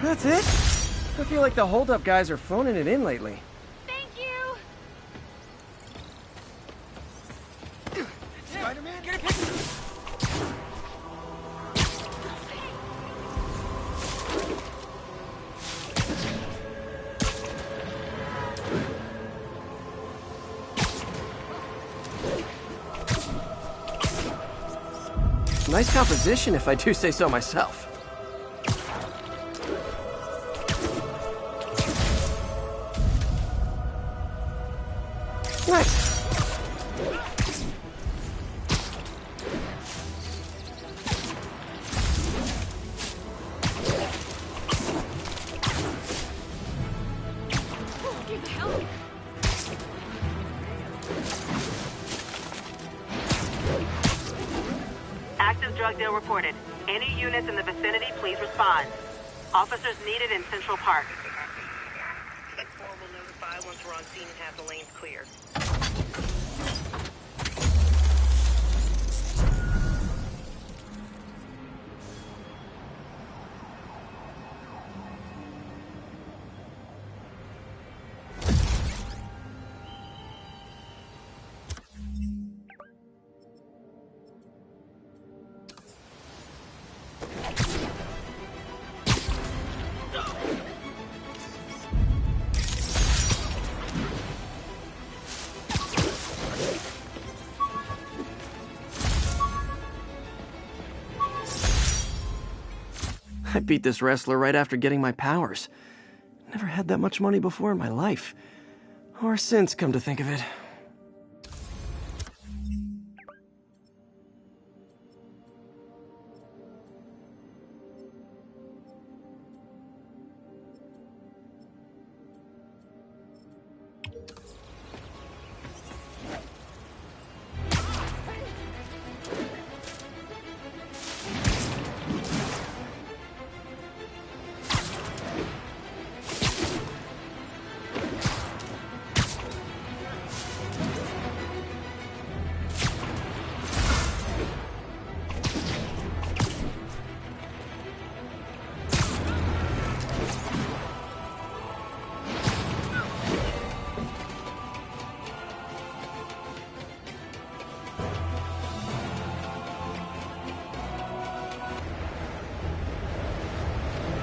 That's it? I feel like the hold-up guys are phoning it in lately. Thank you! Spider-Man, get a picture! Nice composition, if I do say so myself. Nice. Get the hell! Active drug deal reported. Any units in the vicinity, please respond. Officers needed in Central Park. 10-4 will notify once we're on scene and have the lanes clear. I beat this wrestler right after getting my powers. Never had that much money before in my life. Or since, come to think of it.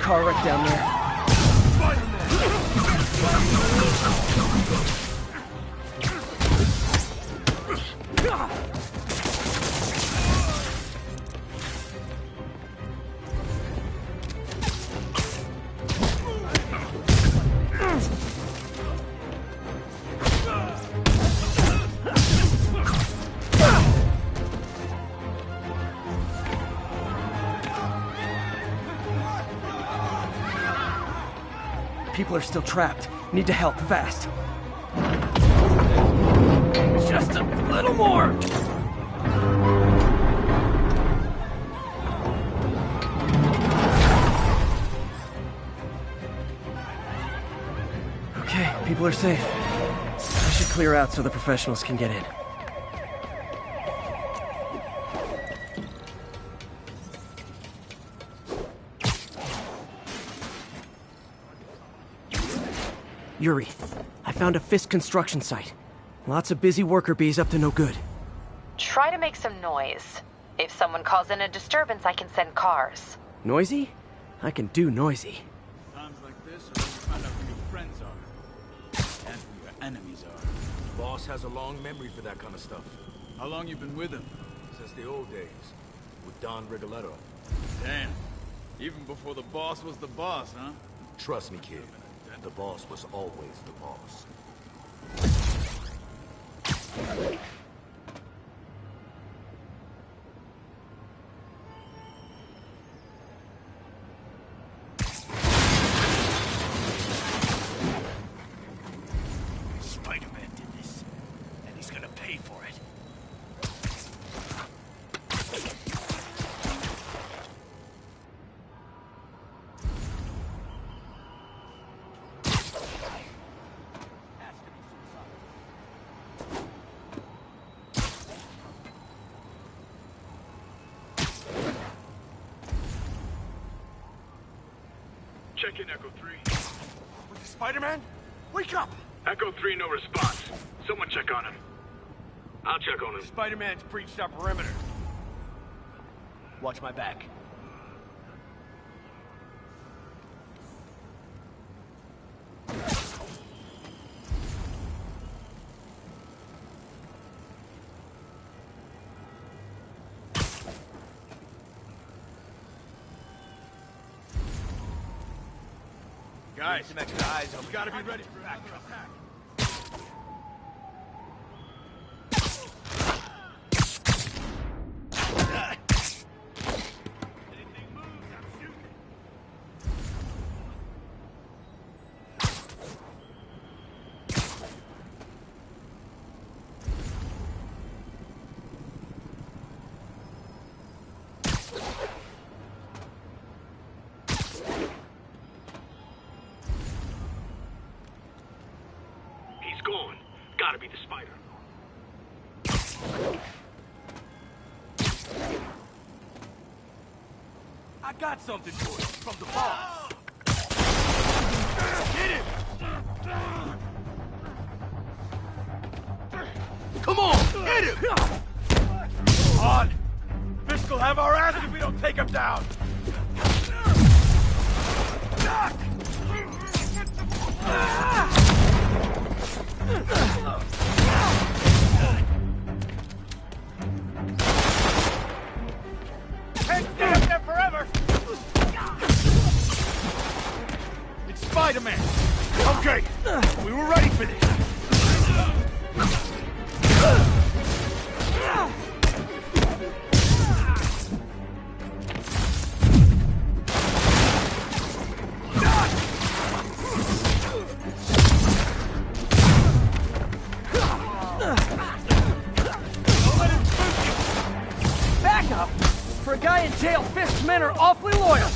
Car wreck down there. People are still trapped. Need to help fast. Just a little more. Okay, people are safe. I should clear out so the professionals can get in. Yuri, I found a Fisk construction site. Lots of busy worker bees up to no good. Try to make some noise. If someone calls in a disturbance, I can send cars. Noisy? I can do noisy. Times like this are when you find out who your friends are. And who your enemies are. Boss has a long memory for that kind of stuff. How long you been with him? Since the old days. With Don Rigoletto. Damn. Even before the boss was the boss, huh? Trust me, kid. The boss was always the boss. Spider-Man did this, and he's gonna pay for it. Check in, Echo 3. With the Spider-Man? Wake up! Echo 3, no response. Someone check on him. I'll check on him. Spider-Man's breached our perimeter. Watch my back. Guys, some extra eyes over gotta be here. ready for backup. He's gone. Gotta be the spider. I got something for you from the boss. Get him! Come on, hit him! On! Fisk will have our ass if we don't take him down! Can't stay up there forever! It's Spider-Man! Okay, we were ready for this! Backup? For a guy in jail, Fisk's men are awfully loyal.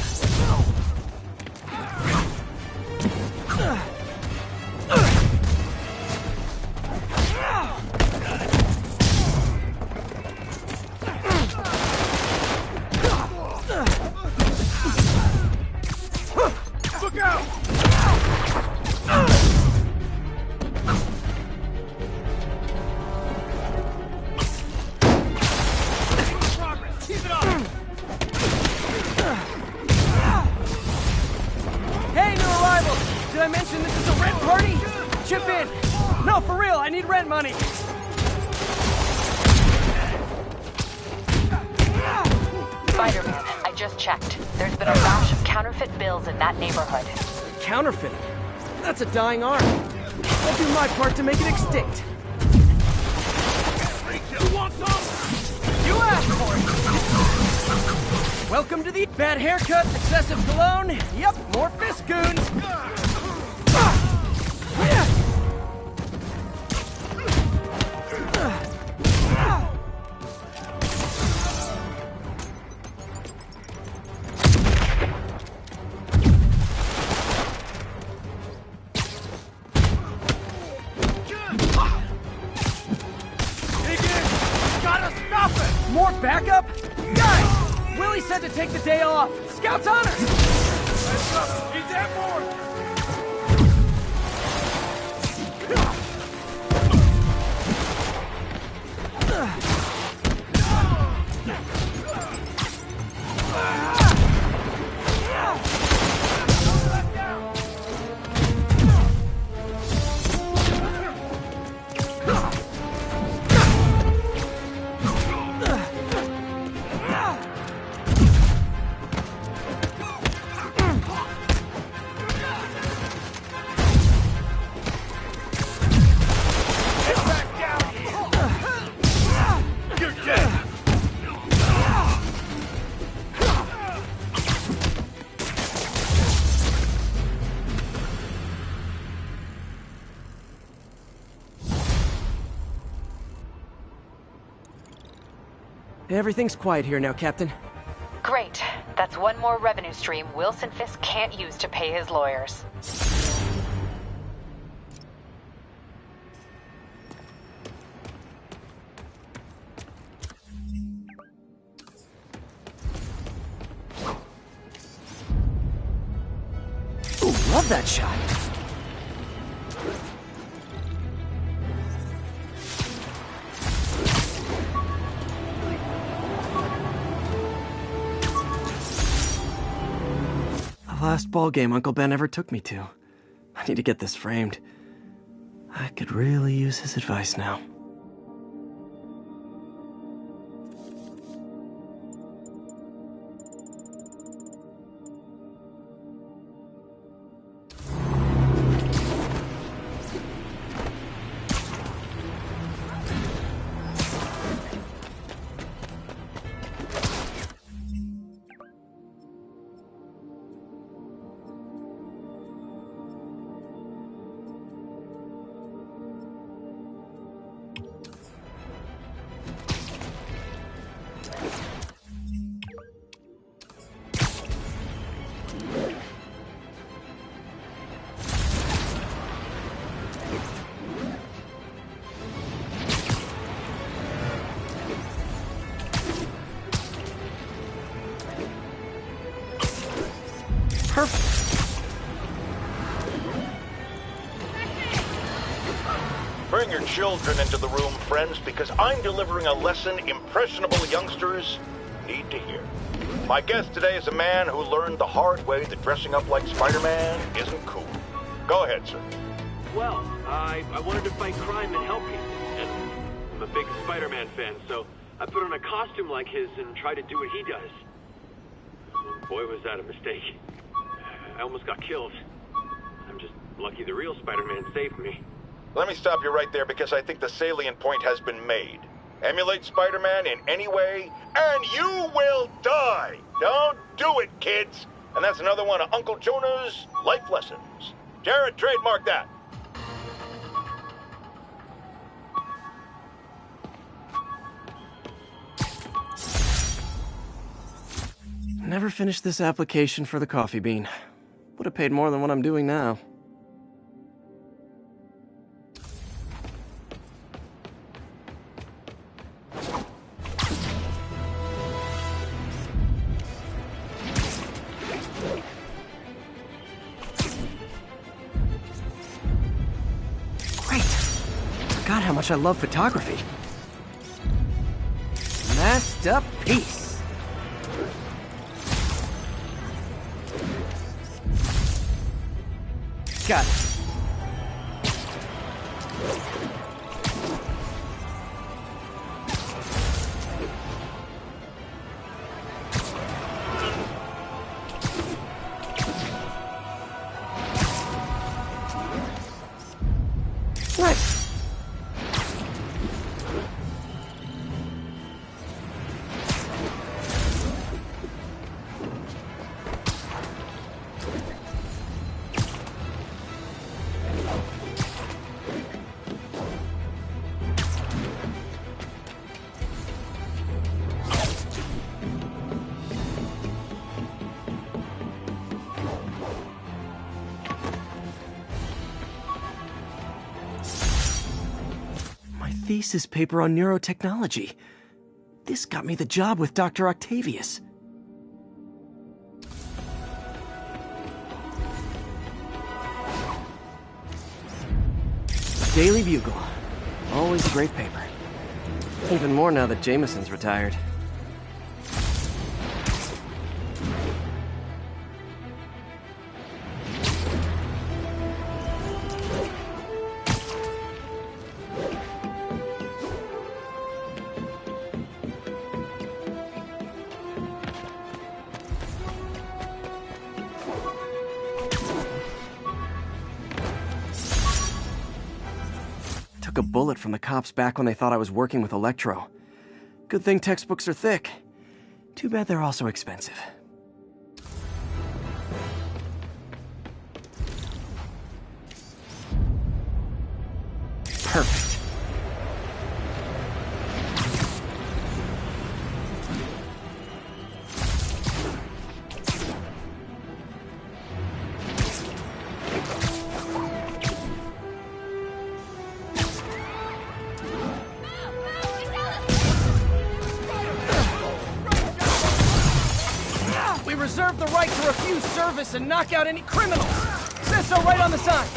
Look out! Keep it up! Hey, new arrivals! Did I mention this is a rent party? Chip in! No, for real, I need rent money! Spider-Man, I just checked. There's been a rash of counterfeit bills in that neighborhood. Counterfeiting? That's a dying art. I'll do my part to make it extinct. You want some? You asked for it! Welcome to the bad haircut, excessive cologne. Yep, more Fisk goons. Gotta stop it! More backup? Guys! Willie said to take the day off. Scout's honor! He's at more! Everything's quiet here now, Captain. Great. That's one more revenue stream Wilson Fisk can't use to pay his lawyers. Ooh, love that shot. Last ball game Uncle Ben ever took me to. I need to get this framed. I could really use his advice now. Bring your children into the room, friends, because I'm delivering a lesson impressionable youngsters need to hear. My guest today is a man who learned the hard way that dressing up like Spider-Man isn't cool. Go ahead, sir. Well, I wanted to fight crime and help people, and I'm a big Spider-Man fan, so I put on a costume like his and tried to do what he does. Boy, was that a mistake. I almost got killed. I'm just lucky the real Spider-Man saved me. Let me stop you right there because I think the salient point has been made. Emulate Spider-Man in any way, and you will die! Don't do it, kids! And that's another one of Uncle Jonah's life lessons. Jared, trademark that. Never finished this application for the coffee bean. Would have paid more than what I'm doing now. Forgot how much I love photography. Masterpiece. Got it. Nice. Thesis paper on neurotechnology. This got me the job with Dr. Octavius. Daily Bugle. Always a great paper. Even more now that Jameson's retired. Took a bullet from the cops back when they thought I was working with Electro. Good thing textbooks are thick. Too bad they're also expensive. Perfect. We reserve the right to refuse service and knock out any criminals. Says so right on the sign.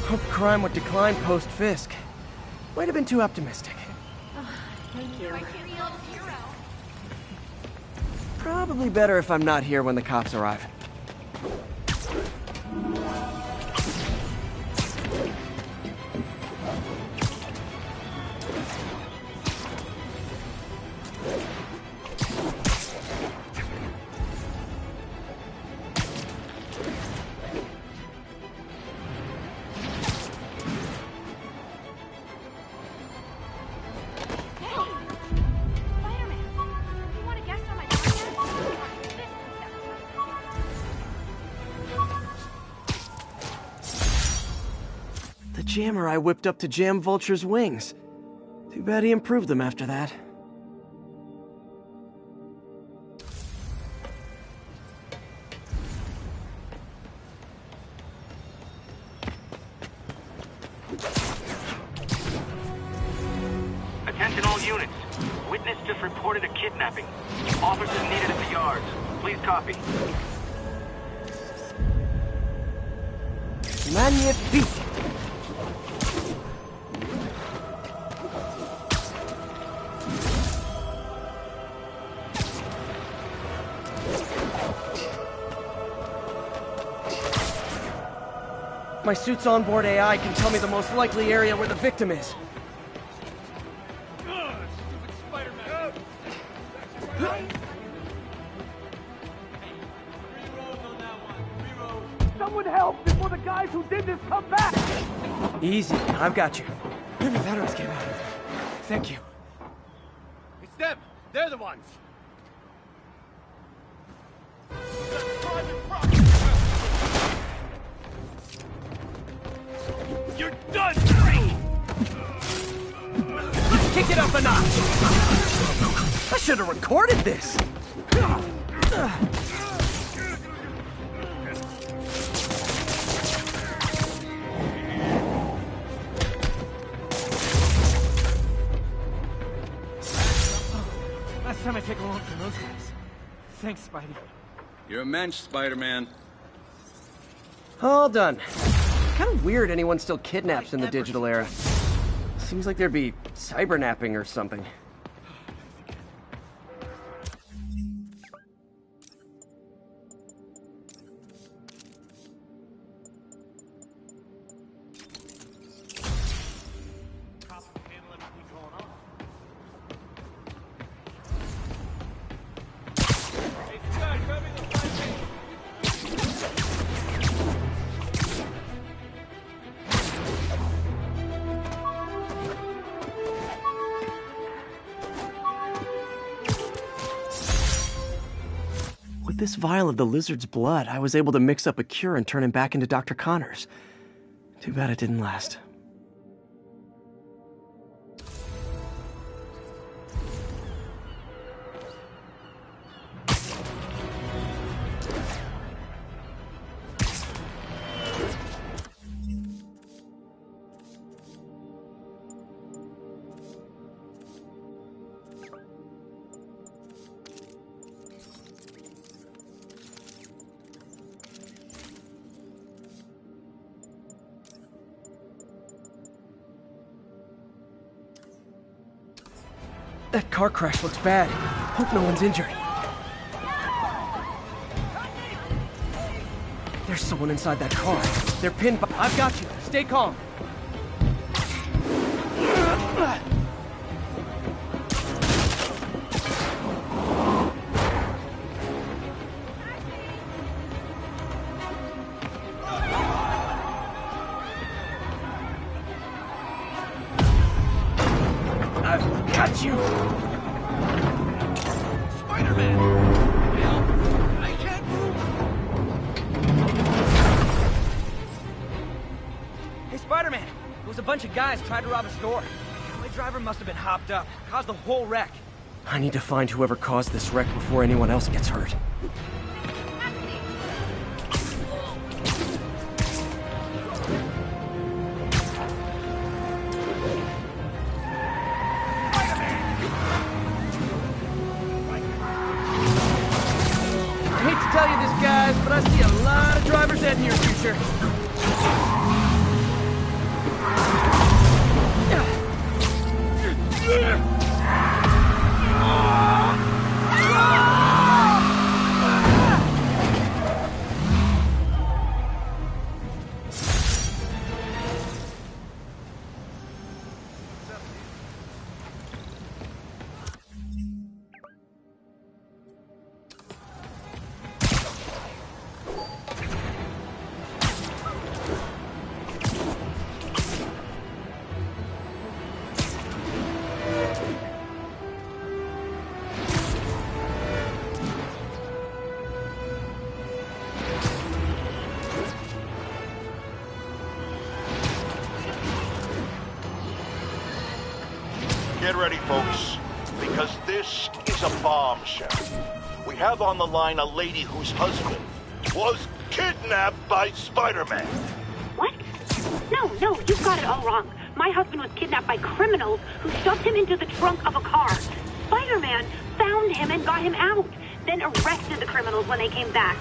Hope crime would decline post-Fisk. Might have been too optimistic. Thank you. Probably better if I'm not here when the cops arrive. The jammer I whipped up to jam Vulture's wings. Too bad he improved them after that. Attention all units. Witness just reported a kidnapping. Officers needed at the yards. Please copy. Magnifique! My suit's onboard AI can tell me the most likely area where the victim is. Someone help before the guys who did this come back! Easy, I've got you. The veterans came out of there. Thank you. It's them! They're the ones! You're done! Let's kick it up a notch! I should have recorded this! Last time I take a loan from those guys. Thanks, Spidey. You're a mensch, Spider-Man. All done. Kind of weird anyone still kidnaps in the digital era. Seems like there'd be cybernapping or something. this vial of the lizard's blood, I was able to mix up a cure and turn him back into Dr. Connors. Too bad it didn't last. That car crash looks bad. Hope no one's injured. There's someone inside that car. They're pinned by... I've got you. Stay calm. I've got you! Spider-Man! Help! I can't move! Hey, Spider-Man! There was a bunch of guys trying to rob a store. The driver must have been hopped up. Caused the whole wreck. I need to find whoever caused this wreck before anyone else gets hurt. I hate to tell you this, guys, but I see a lot of drivers head in your future. Get ready, folks, because this is a bombshell. We have on the line a lady whose husband was kidnapped by Spider-Man. What? No, you've got it all wrong. My husband was kidnapped by criminals who shoved him into the trunk of a car. Spider-Man found him and got him out, then arrested the criminals when they came back.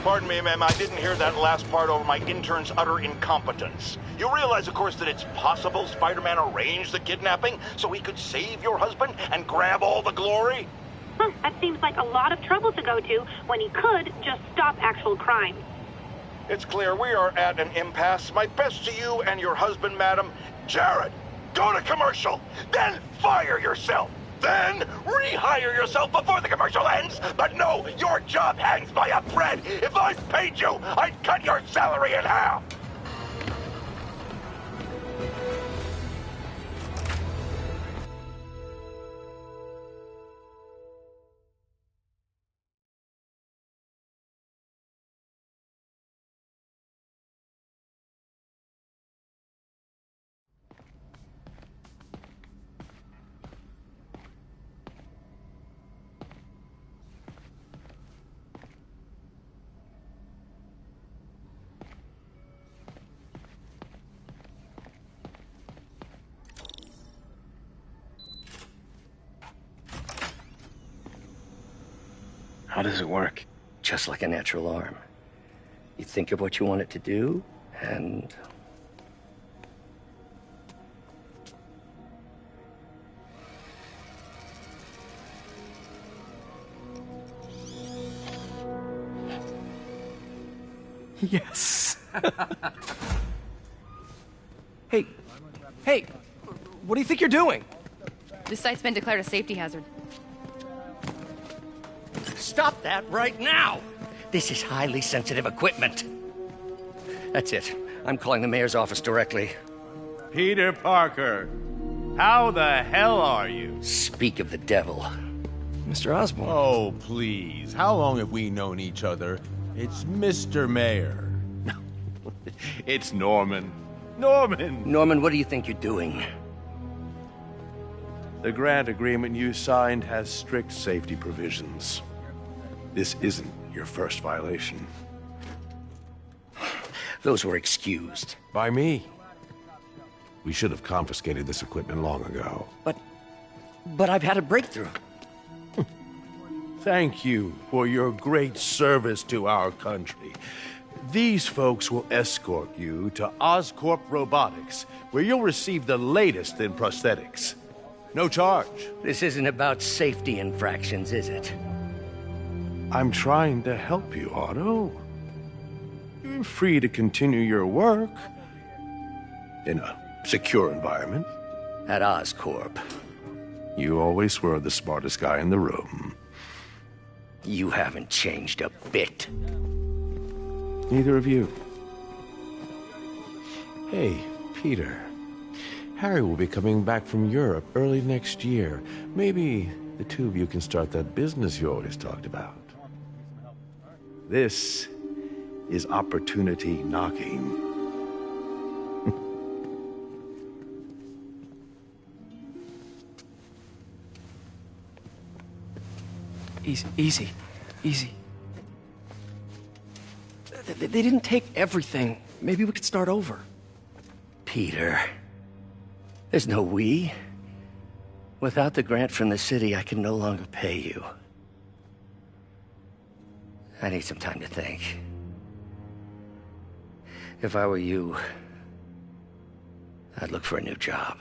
Pardon me, ma'am, I didn't hear that last part over my intern's utter incompetence. You realize, of course, that it's possible Spider-Man arranged the kidnapping so he could save your husband and grab all the glory? That seems like a lot of trouble to go to when he could just stop actual crime. It's clear we are at an impasse. My best to you and your husband, madam. Jared, go to commercial, then fire yourself. Then rehire yourself before the commercial ends. But no, your job hangs by a thread. If I paid you, I'd cut your salary in half. How does it work? Just like a natural arm. You think of what you want it to do, and... Yes. Hey, what do you think you're doing? This site's been declared a safety hazard. Stop that right now! This is highly sensitive equipment. That's it. I'm calling the mayor's office directly. Peter Parker, how the hell are you? Speak of the devil. Mr. Osborn. Oh, please. How long have we known each other? It's Mr. Mayor. It's Norman. Norman! Norman, what do you think you're doing? The grant agreement you signed has strict safety provisions. This isn't your first violation. Those were excused. By me. We should have confiscated this equipment long ago. But I've had a breakthrough. Thank you for your great service to our country. These folks will escort you to Oscorp Robotics, where you'll receive the latest in prosthetics. No charge. This isn't about safety infractions, is it? I'm trying to help you, Otto. You're free to continue your work in a secure environment. At Oscorp. You always were the smartest guy in the room. You haven't changed a bit. Neither of you. Hey, Peter. Harry will be coming back from Europe early next year. Maybe the two of you can start that business you always talked about. This is opportunity knocking. Easy. They didn't take everything. Maybe we could start over. Peter, there's no we. Without the grant from the city, I can no longer pay you. I need some time to think. If I were you, I'd look for a new job.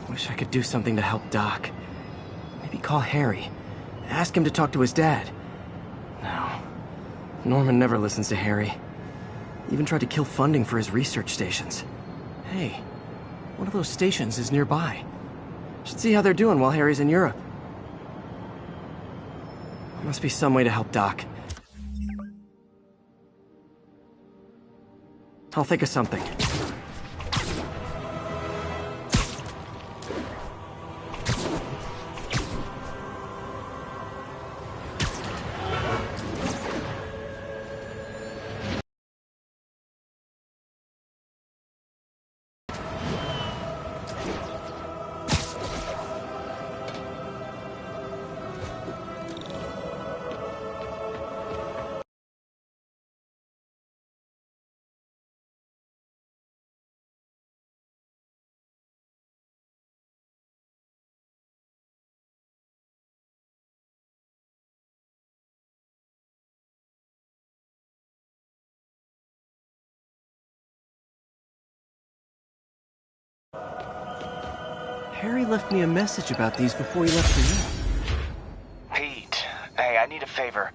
Wish I could do something to help Doc. Maybe call Harry. Ask him to talk to his dad. No. Norman never listens to Harry. Even tried to kill funding for his research stations. Hey, one of those stations is nearby. Should see how they're doing while Harry's in Europe. There must be some way to help Doc. I'll think of something. Harry left me a message about these before he left for you. Pete, hey, I need a favor.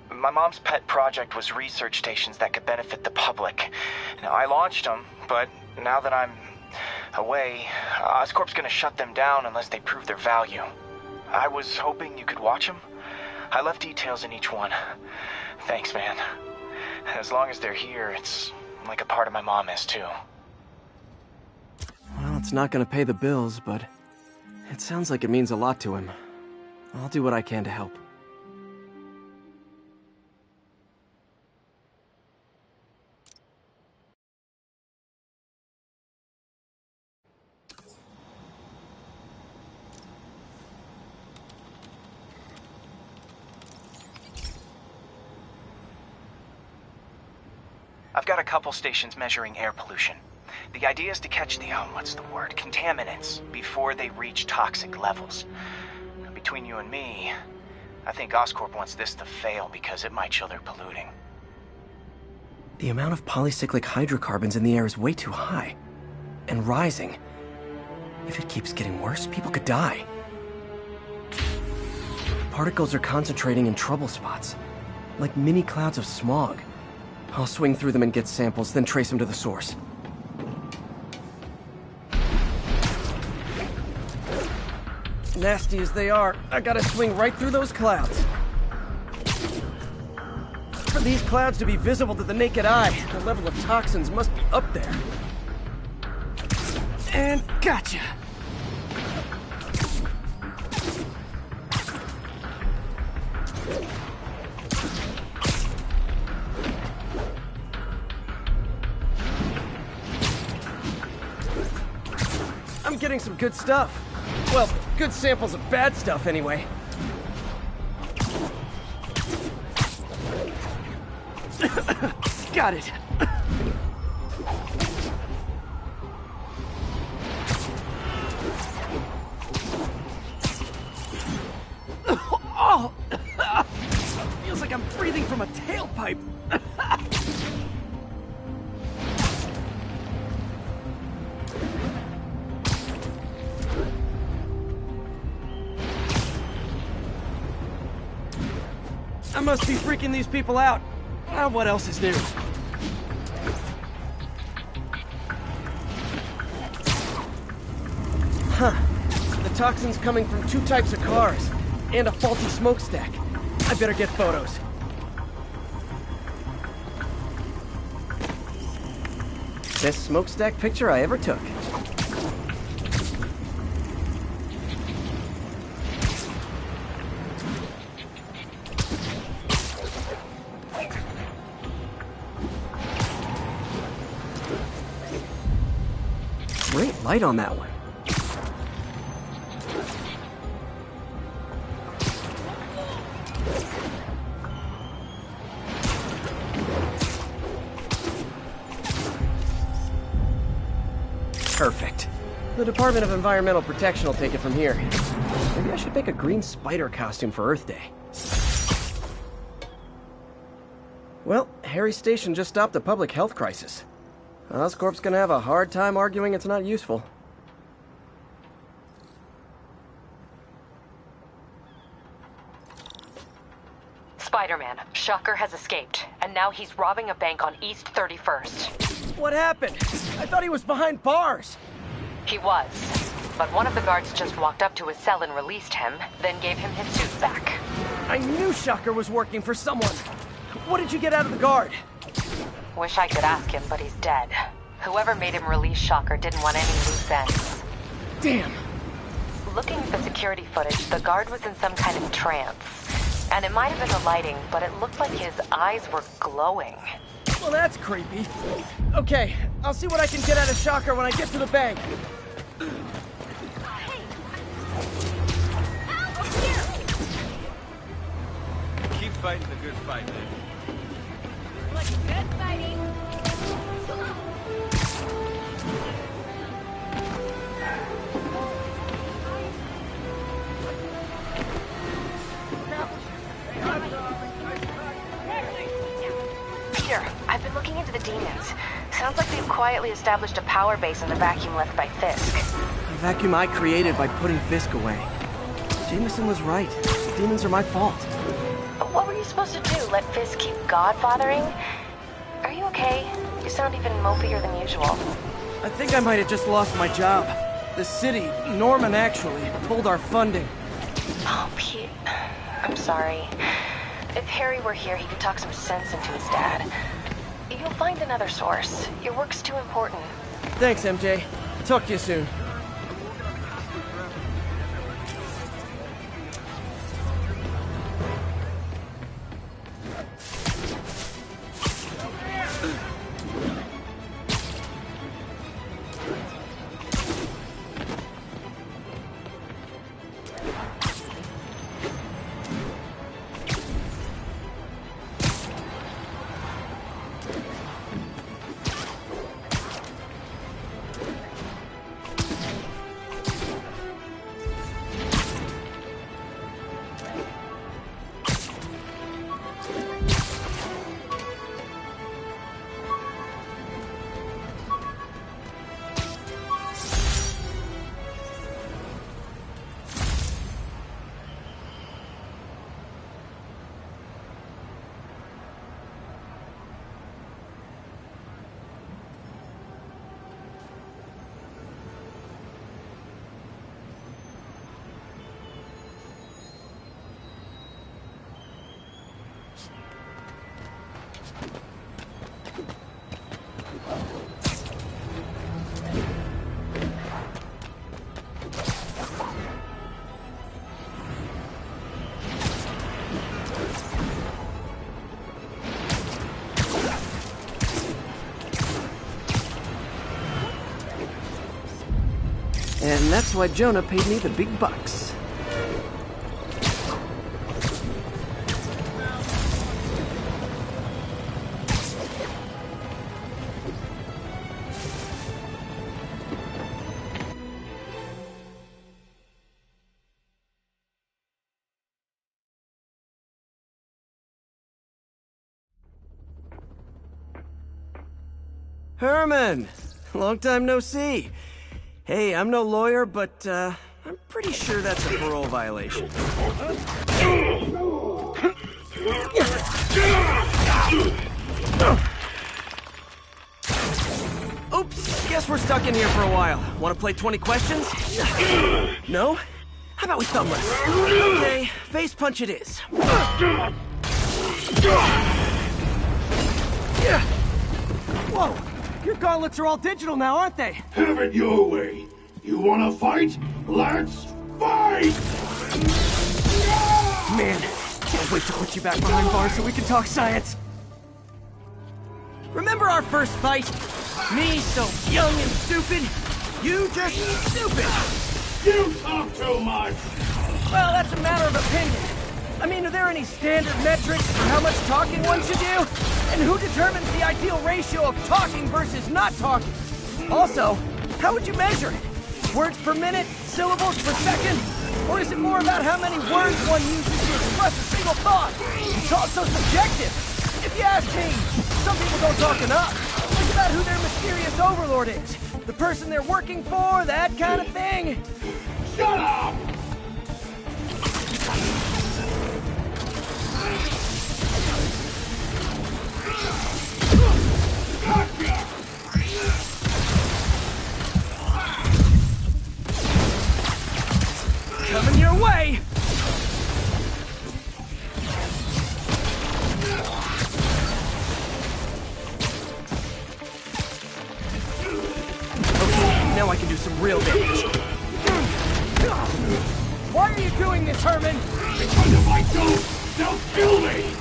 My mom's pet project was research stations that could benefit the public. Now, I launched them, but now that I'm away, Oscorp's gonna shut them down unless they prove their value. I was hoping you could watch them. I left details in each one. Thanks, man. As long as they're here, it's like a part of my mom is, too. Well, it's not gonna pay the bills, but it sounds like it means a lot to him. I'll do what I can to help. I've got a couple stations measuring air pollution. The idea is to catch the, contaminants before they reach toxic levels. Between you and me, I think Oscorp wants this to fail because it might show they're polluting. The amount of polycyclic hydrocarbons in the air is way too high. And rising. If it keeps getting worse, people could die. particles are concentrating in trouble spots, like mini clouds of smog. I'll swing through them and get samples, then trace them to the source. Nasty as they are, I gotta swing right through those clouds. For these clouds to be visible to the naked eye, the level of toxins must be up there. And gotcha! I'm getting some good stuff. Well, good samples of bad stuff, anyway. Got it. Oh! Feels like I'm breathing from a tailpipe. I must be freaking these people out. What else is new? Huh. The toxin's coming from 2 types of cars, and a faulty smokestack. I better get photos. Best smokestack picture I ever took. Great light on that one. Perfect. The Department of Environmental Protection will take it from here. Maybe I should make a green spider costume for Earth Day. Well, Harry Station just stopped a public health crisis. Oscorp's gonna have a hard time arguing it's not useful. Spider-Man, Shocker has escaped, and now he's robbing a bank on East 31st. What happened? I thought he was behind bars. He was, but one of the guards just walked up to his cell and released him, then gave him his suit back. I knew Shocker was working for someone. What did you get out of the guard? Wish I could ask him, but he's dead. Whoever made him release Shocker didn't want any loose ends. Damn. Looking at the security footage, the guard was in some kind of trance. And it might have been the lighting, but it looked like his eyes were glowing. Well, that's creepy. Okay, I'll see what I can get out of Shocker when I get to the bank. Keep fighting the good fight, man. Like good fighting. Peter, I've been looking into the demons. Sounds like they've quietly established a power base in the vacuum left by Fisk. A vacuum I created by putting Fisk away. Jameson was right. The demons are my fault. But what were you supposed to do? Let Fisk keep godfathering? Are you okay? You sound even mopier than usual. I think I might have just lost my job. The city, Norman actually, pulled our funding. Oh, Pete. I'm sorry. If Harry were here, he could talk some sense into his dad. You'll find another source. Your work's too important. Thanks, MJ. Talk to you soon. And that's why Jonah paid me the big bucks. Herman! Long time no see. Hey, I'm no lawyer, but, I'm pretty sure that's a parole violation. Oops, guess we're stuck in here for a while. Want to play 20 questions? No? How about we thumb wrestle? Okay, face punch it is. Whoa! Your gauntlets are all digital now, aren't they? Have it your way. You wanna fight? Let's fight! Man, can't wait to put you back behind bars so we can talk science. Remember our first fight? Me so young and stupid, you just stupid! You talk too much! Well, that's a matter of opinion. I mean, are there any standard metrics for how much talking one should do? And who determines the ideal ratio of talking versus not talking? Also, how would you measure it? Words per minute? Syllables per second? Or is it more about how many words one uses to express a single thought? It's also subjective. If you ask me, some people don't talk enough. Think about who their mysterious overlord is. The person they're working for, that kind of thing. Shut up! Coming your way! Okay, now I can do some real damage. Why are you doing this, Herman? Because if I don't, they'll kill me!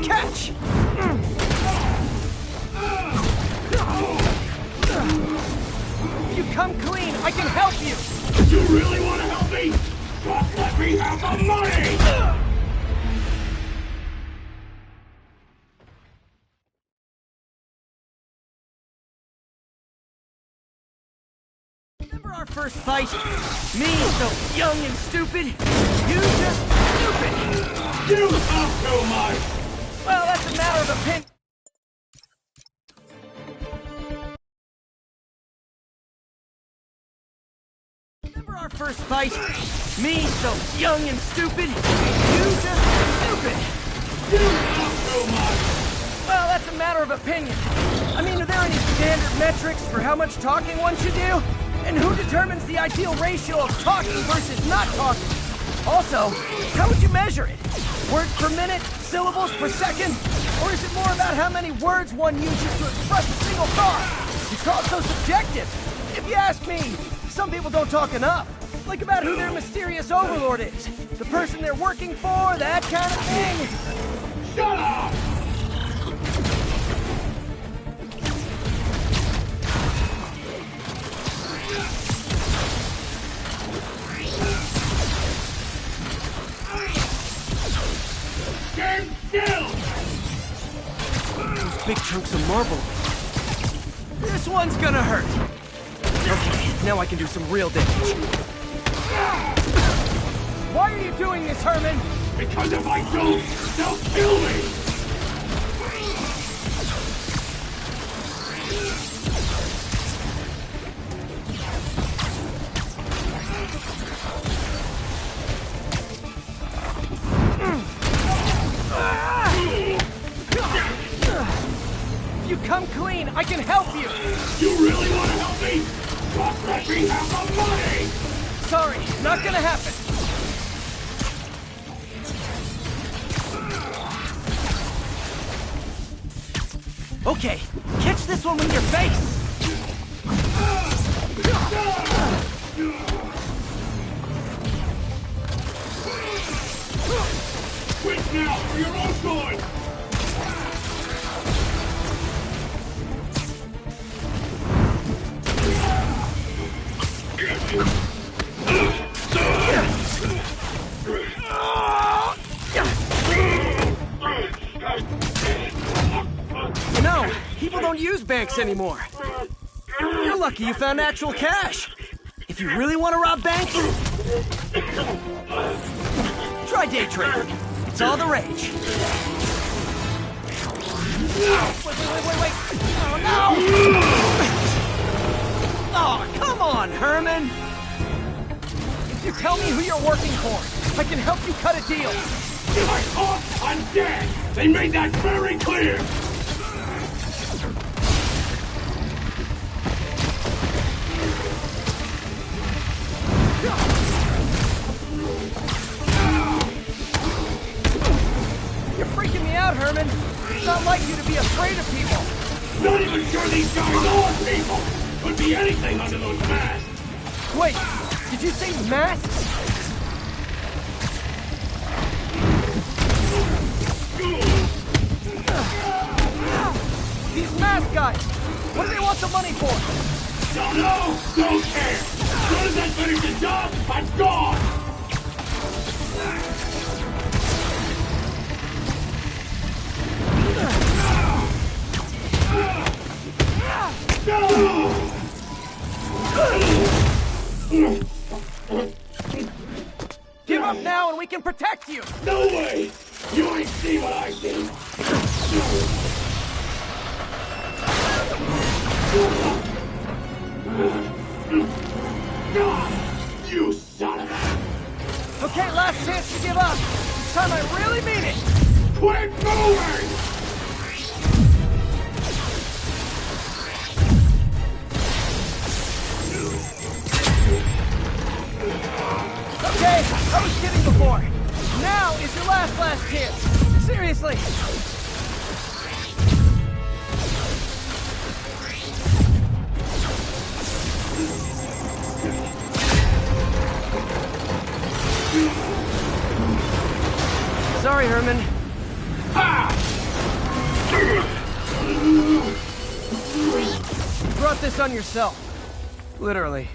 Catch! If you come clean, I can help you! You really want to help me? Just let me have the money! Remember our first fight? Me so young and stupid, you just stupid! You talk too much! Well, that's a matter of opinion. Remember our first fight? Me so young and stupid, you just stupid! You talk too much! Well, that's a matter of opinion. I mean, are there any standard metrics for how much talking one should do? And who determines the ideal ratio of talking versus not talking? Also, how would you measure it? Words per minute? Syllables per second? Or is it more about how many words one uses to express a single thought? It's also subjective. If you ask me, some people don't talk enough. Like about who their mysterious overlord is. The person they're working for, that kind of thing. Shut up! Stand still! Those big chunks of marble. This one's gonna hurt. Okay, now I can do some real damage. Why are you doing this, Herman? Because if I don't, they'll kill me! If you come clean, I can help you! You really want to help me? Just let me have the money! Sorry, not gonna happen. Okay, catch this one with your face! now for your own good! You know, people don't use banks anymore. You're lucky you found actual cash. If you really want to rob banks, try day trading. It's all the rage. Wait. Oh, no! Oh, come on, Herman! If you tell me who you're working for, I can help you cut a deal. My thoughts on dead! They made that very clear! You're freaking me out, Herman. It's not like you to be afraid of people. Not even sure these guys are people! Could be anything under those masks! Wait, did you say masks? These mask guys! What do they want the money for? Don't know! Don't care! As soon as I finish the job, I'm gone! Give up now and we can protect you! No way! You ain't see what I see! You son of a... Okay, last chance to give up. This time I really mean it! Quit moving! Okay, I was kidding before. Now is your last chance. Seriously. Sorry, Herman. You brought this on yourself. Literally.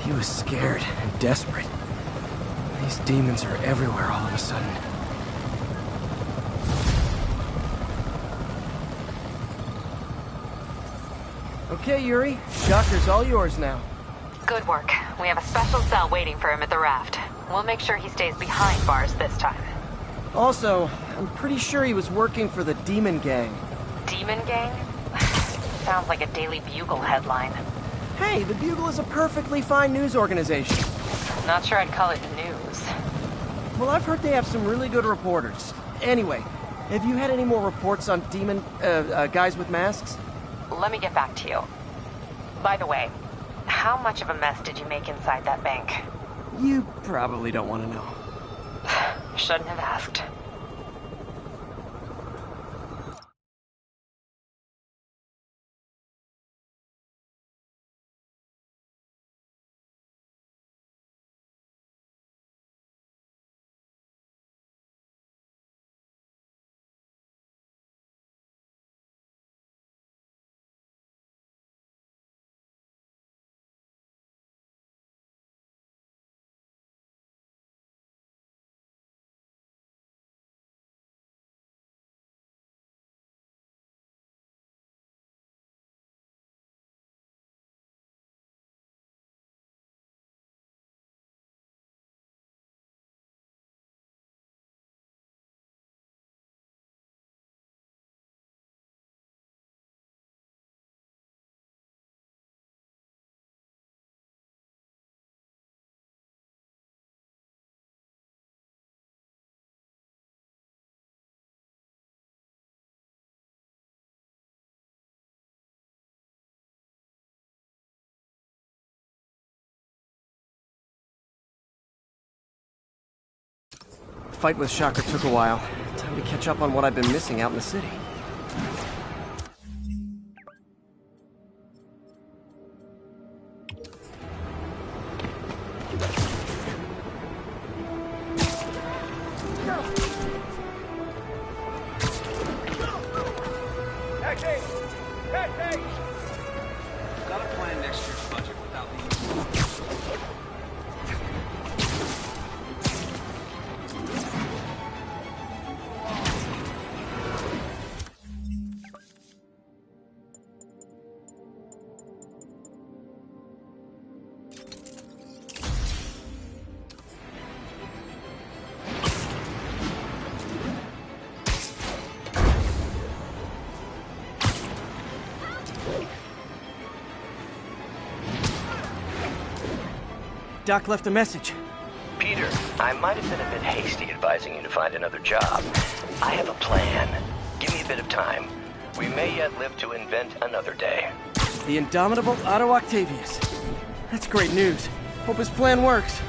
He was scared and desperate. These demons are everywhere all of a sudden. Okay, Yuri. Shocker's all yours now. Good work. We have a special cell waiting for him at the raft. We'll make sure he stays behind bars this time. Also, I'm pretty sure he was working for the Demon Gang. Demon Gang? Sounds like a Daily Bugle headline. Hey, the Bugle is a perfectly fine news organization. Not sure I'd call it news. Well, I've heard they have some really good reporters. Anyway, have you had any more reports on demon, guys with masks? Let me get back to you. By the way, how much of a mess did you make inside that bank? You probably don't want to know. Shouldn't have asked. fight with Shocker took a while. Time to catch up on what I've been missing out in the city. Gotta plan next year's budget without leaving. Doc left a message. Peter, I might have been a bit hasty advising you to find another job. I have a plan. Give me a bit of time. We may yet live to invent another day. The indomitable Otto Octavius. That's great news. Hope his plan works.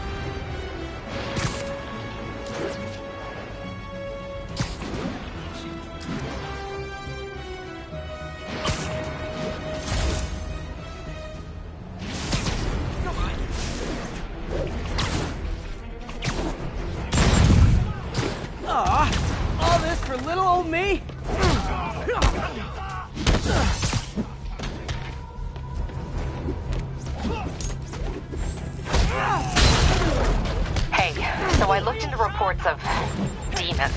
All this for little old me? Hey, so I looked into reports of demons.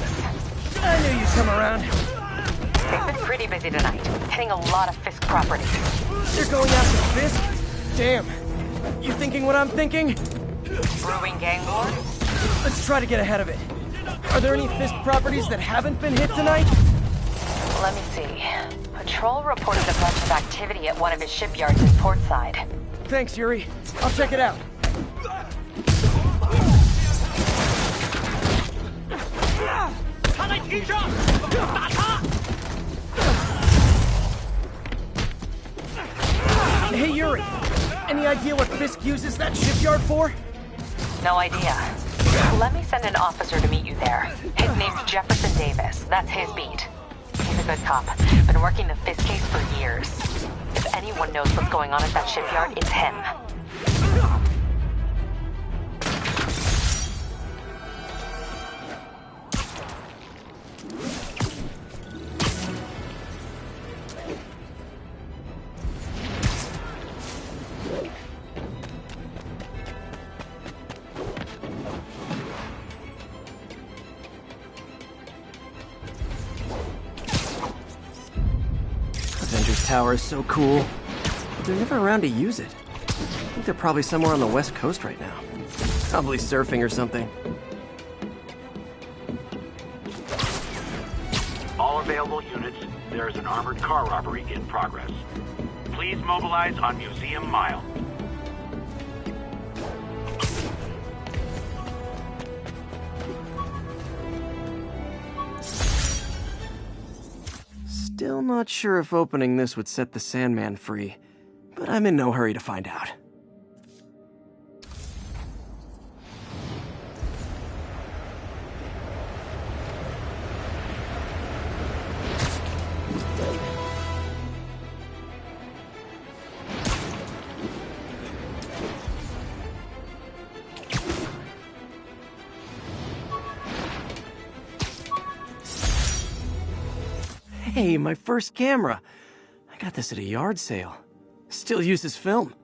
I knew you'd come around. They've been pretty busy tonight, hitting a lot of Fisk properties. They're going after Fisk? Damn. You thinking what I'm thinking? Brewing gang war? Let's try to get ahead of it. Are there any Fisk properties that haven't been hit tonight? Let me see. Patrol reported a bunch of activity at one of his shipyards in Portside. Thanks, Yuri. I'll check it out. Hey, Yuri. Any idea what Fisk uses that shipyard for? No idea. Let me send an officer to meet you there. His name's Jefferson Davis. That's his beat. He's a good cop. Been working the Fisk case for years. If anyone knows what's going on at that shipyard, it's him. Tower is so cool, but they're never around to use it. I think they're probably somewhere on the West Coast right now. Probably surfing or something. All available units, there is an armored car robbery in progress. Please mobilize on Museum Mile. Still not sure if opening this would set the Sandman free, but I'm in no hurry to find out. Hey, my first camera. I got this at a yard sale. Still uses film.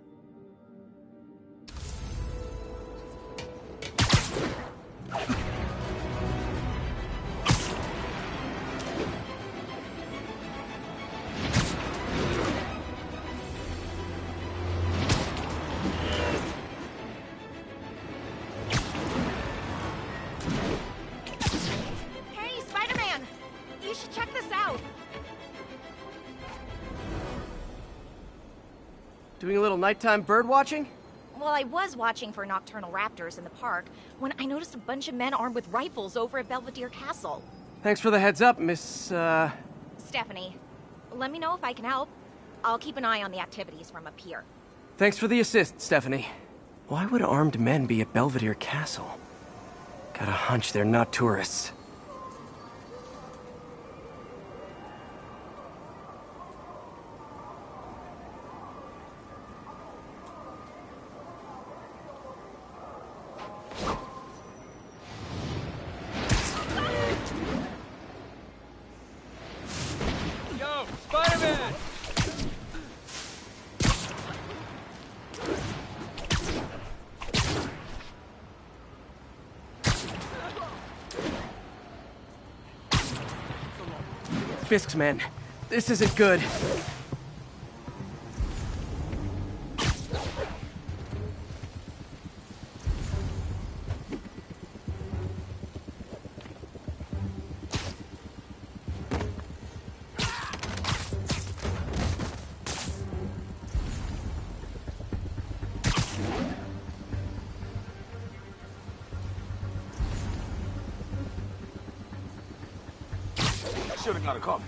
Hey, Spider-Man! You should check this out. Doing a little nighttime bird watching? Well, I was watching for nocturnal raptors in the park when I noticed a bunch of men armed with rifles over at Belvedere Castle. Thanks for the heads up, Miss, Stephanie, let me know if I can help. I'll keep an eye on the activities from up here. Thanks for the assist, Stephanie. Why would armed men be at Belvedere Castle? Got a hunch they're not tourists. Yo, Spider-Man! Fisk's men. This isn't good. Should've got a coffee.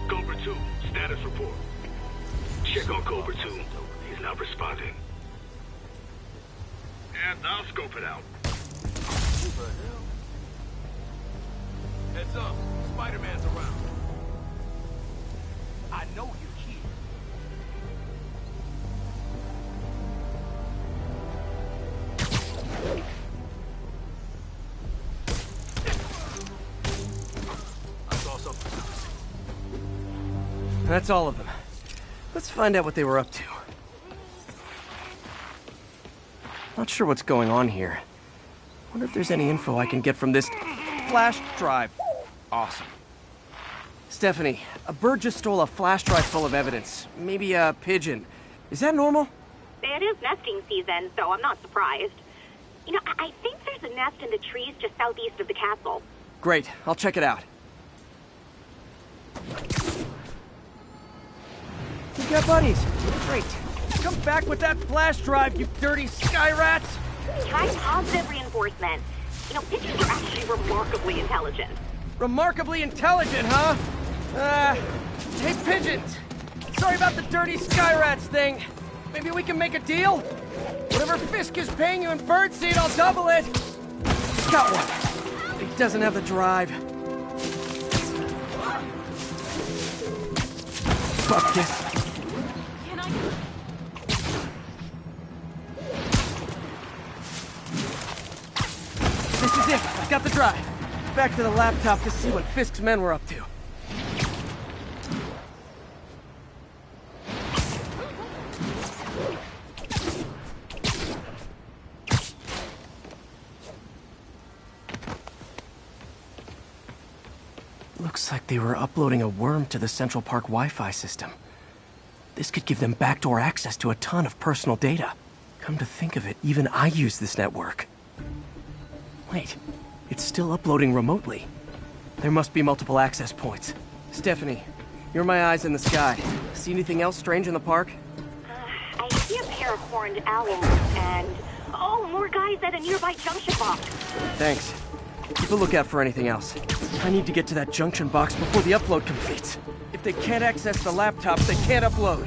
Cobra 2, status report. Check on Cobra 2. He's not responding. And I'll scope it out. Heads up, Spider-Man's around. I know you're here. I saw something. That's all of them. Let's find out what they were up to. Not sure what's going on here. Wonder if there's any info I can get from this flash drive. Awesome. Stephanie, a bird just stole a flash drive full of evidence. Maybe a pigeon. Is that normal? It is nesting season, so I'm not surprised. You know, I think there's a nest in the trees just southeast of the castle. Great, I'll check it out. You got buddies. Great. Come back with that flash drive, you dirty sky rats! Try positive reinforcement. You know, pigeons are actually remarkably intelligent. Remarkably intelligent, huh? Hey, pigeons! Sorry about the dirty sky rats thing. Maybe we can make a deal? Whatever Fisk is paying you in birdseed, I'll double it! Got one. He doesn't have the drive. Fuck this. This is it. I've got the drive. Back to the laptop to see what Fisk's men were up to. Looks like they were uploading a worm to the Central Park Wi-Fi system. This could give them backdoor access to a ton of personal data. Come to think of it, even I use this network. Wait, it's still uploading remotely. There must be multiple access points. Stephanie, you're my eyes in the sky. See anything else strange in the park? I see a pair of horned owls and... oh, more guys at a nearby junction box. Thanks. Keep a lookout for anything else. I need to get to that junction box before the upload completes. If they can't access the laptop, they can't upload.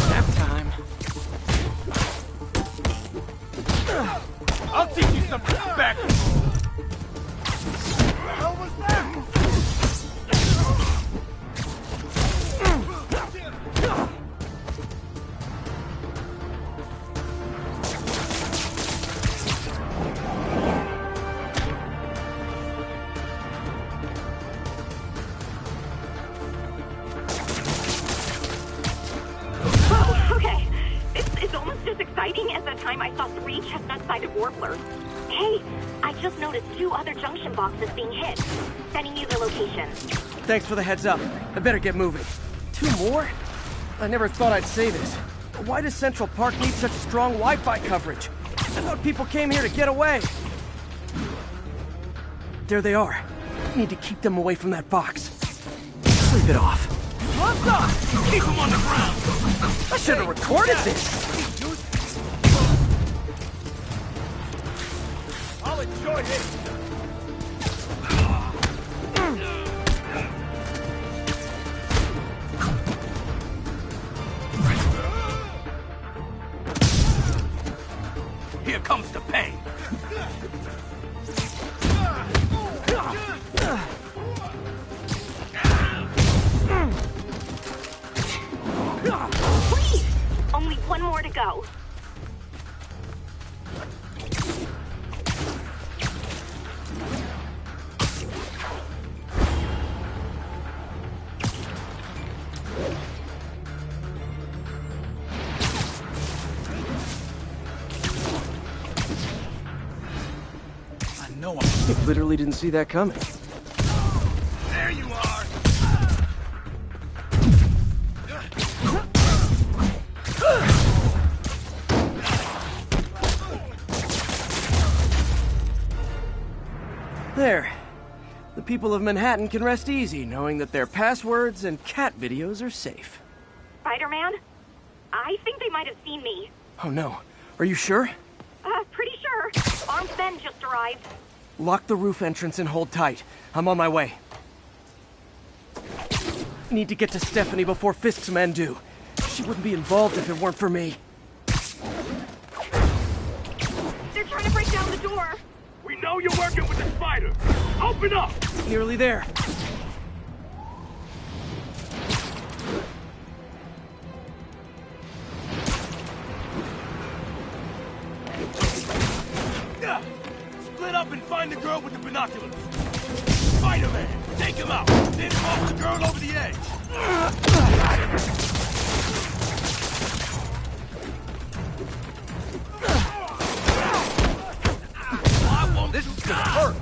Nap time. I'll teach you some respect! What was that? Okay, it's almost as exciting as the time I saw 3 chestnut-sided warblers. Hey, I just noticed 2 other junction boxes being hit. Sending you the location. Thanks for the heads up. I better get moving. 2 more? I never thought I'd say this. Why does Central Park need such strong Wi-Fi coverage? I thought people came here to get away. There they are. Need to keep them away from that box. Sleep it off. Gloves off! Keep him on the ground! I should have recorded this! I'll enjoy this! Here comes the pain! Please! Only one more to go. I literally didn't see that coming. There you are! There. The people of Manhattan can rest easy knowing that their passwords and cat videos are safe. Spider-Man? I think they might have seen me. Oh no. Are you sure? Pretty sure. Armed men just arrived. Lock the roof entrance and hold tight. I'm on my way. Need to get to Stephanie before Fisk's men do. She wouldn't be involved if it weren't for me. They're trying to break down the door. We know you're working with the spider! Open up! Nearly there. Split up and find the girl with the binoculars. Spider-Man, take him out. Then walk the girl over the edge. I won't. This is gonna hurt.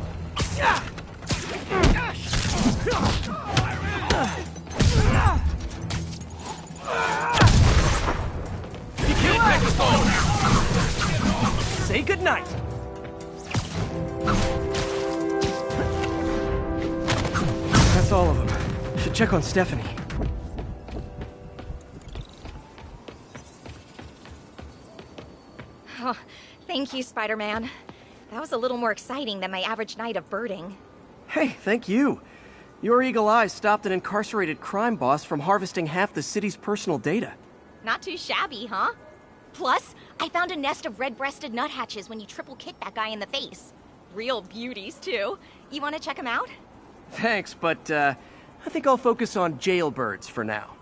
You can't take us home. Say goodnight. That's all of them. Should check on Stephanie. Oh, thank you, Spider-Man. That was a little more exciting than my average night of birding. Hey, thank you. Your eagle eyes stopped an incarcerated crime boss from harvesting half the city's personal data. Not too shabby, huh? Plus, I found a nest of red-breasted nuthatches when you triple kicked that guy in the face. Real beauties, too. You want to check them out? Thanks, but I think I'll focus on jailbirds for now.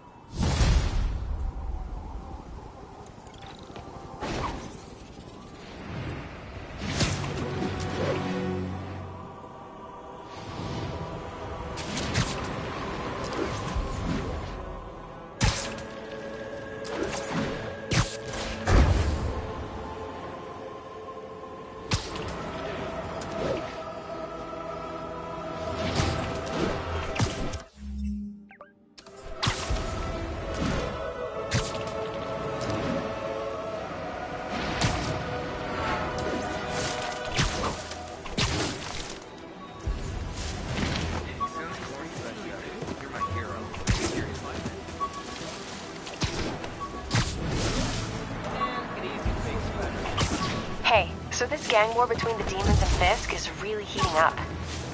Hey, so this gang war between the demons and Fisk is really heating up.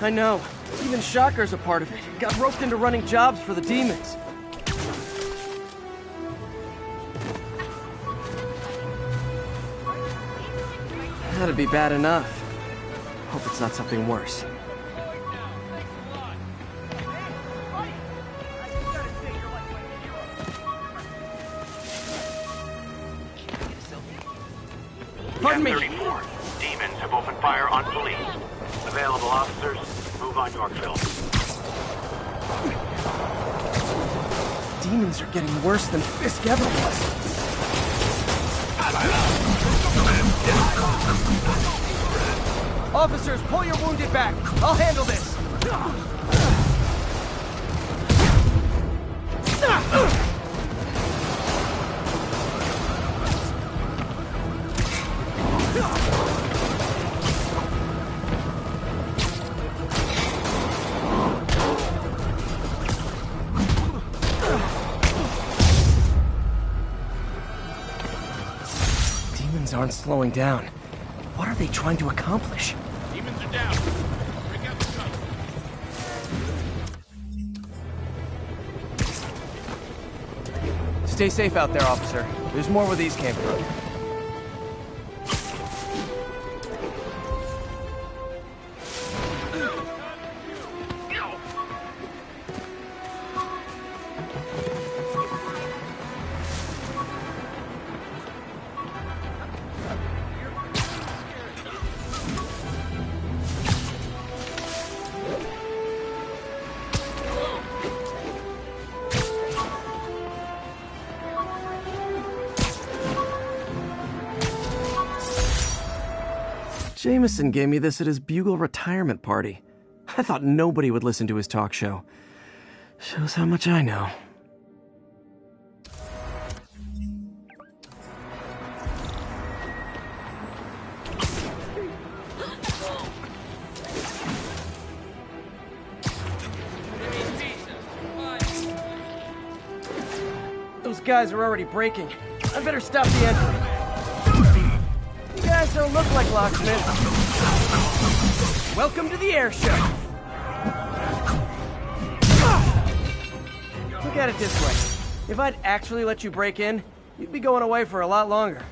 I know. Even Shocker's a part of it. Got roped into running jobs for the demons. That'd be bad enough. Hope it's not something worse. Pardon me. 34. Demons have opened fire on police. Available officers, move on Yorkville. Demons are getting worse than Fisk ever was. Officers, pull your wounded back. I'll handle this. Demons aren't slowing down. What are they trying to accomplish? Demons are down. Bring out the gun. Stay safe out there, officer. There's more where these came from. Jameson gave me this at his Bugle retirement party. I thought nobody would listen to his talk show. Shows how much I know. Those guys are already breaking. I better stop the entry. You guys don't look like locksmiths. Welcome to the air show. Look at it this way. If I'd actually let you break in, you'd be going away for a lot longer.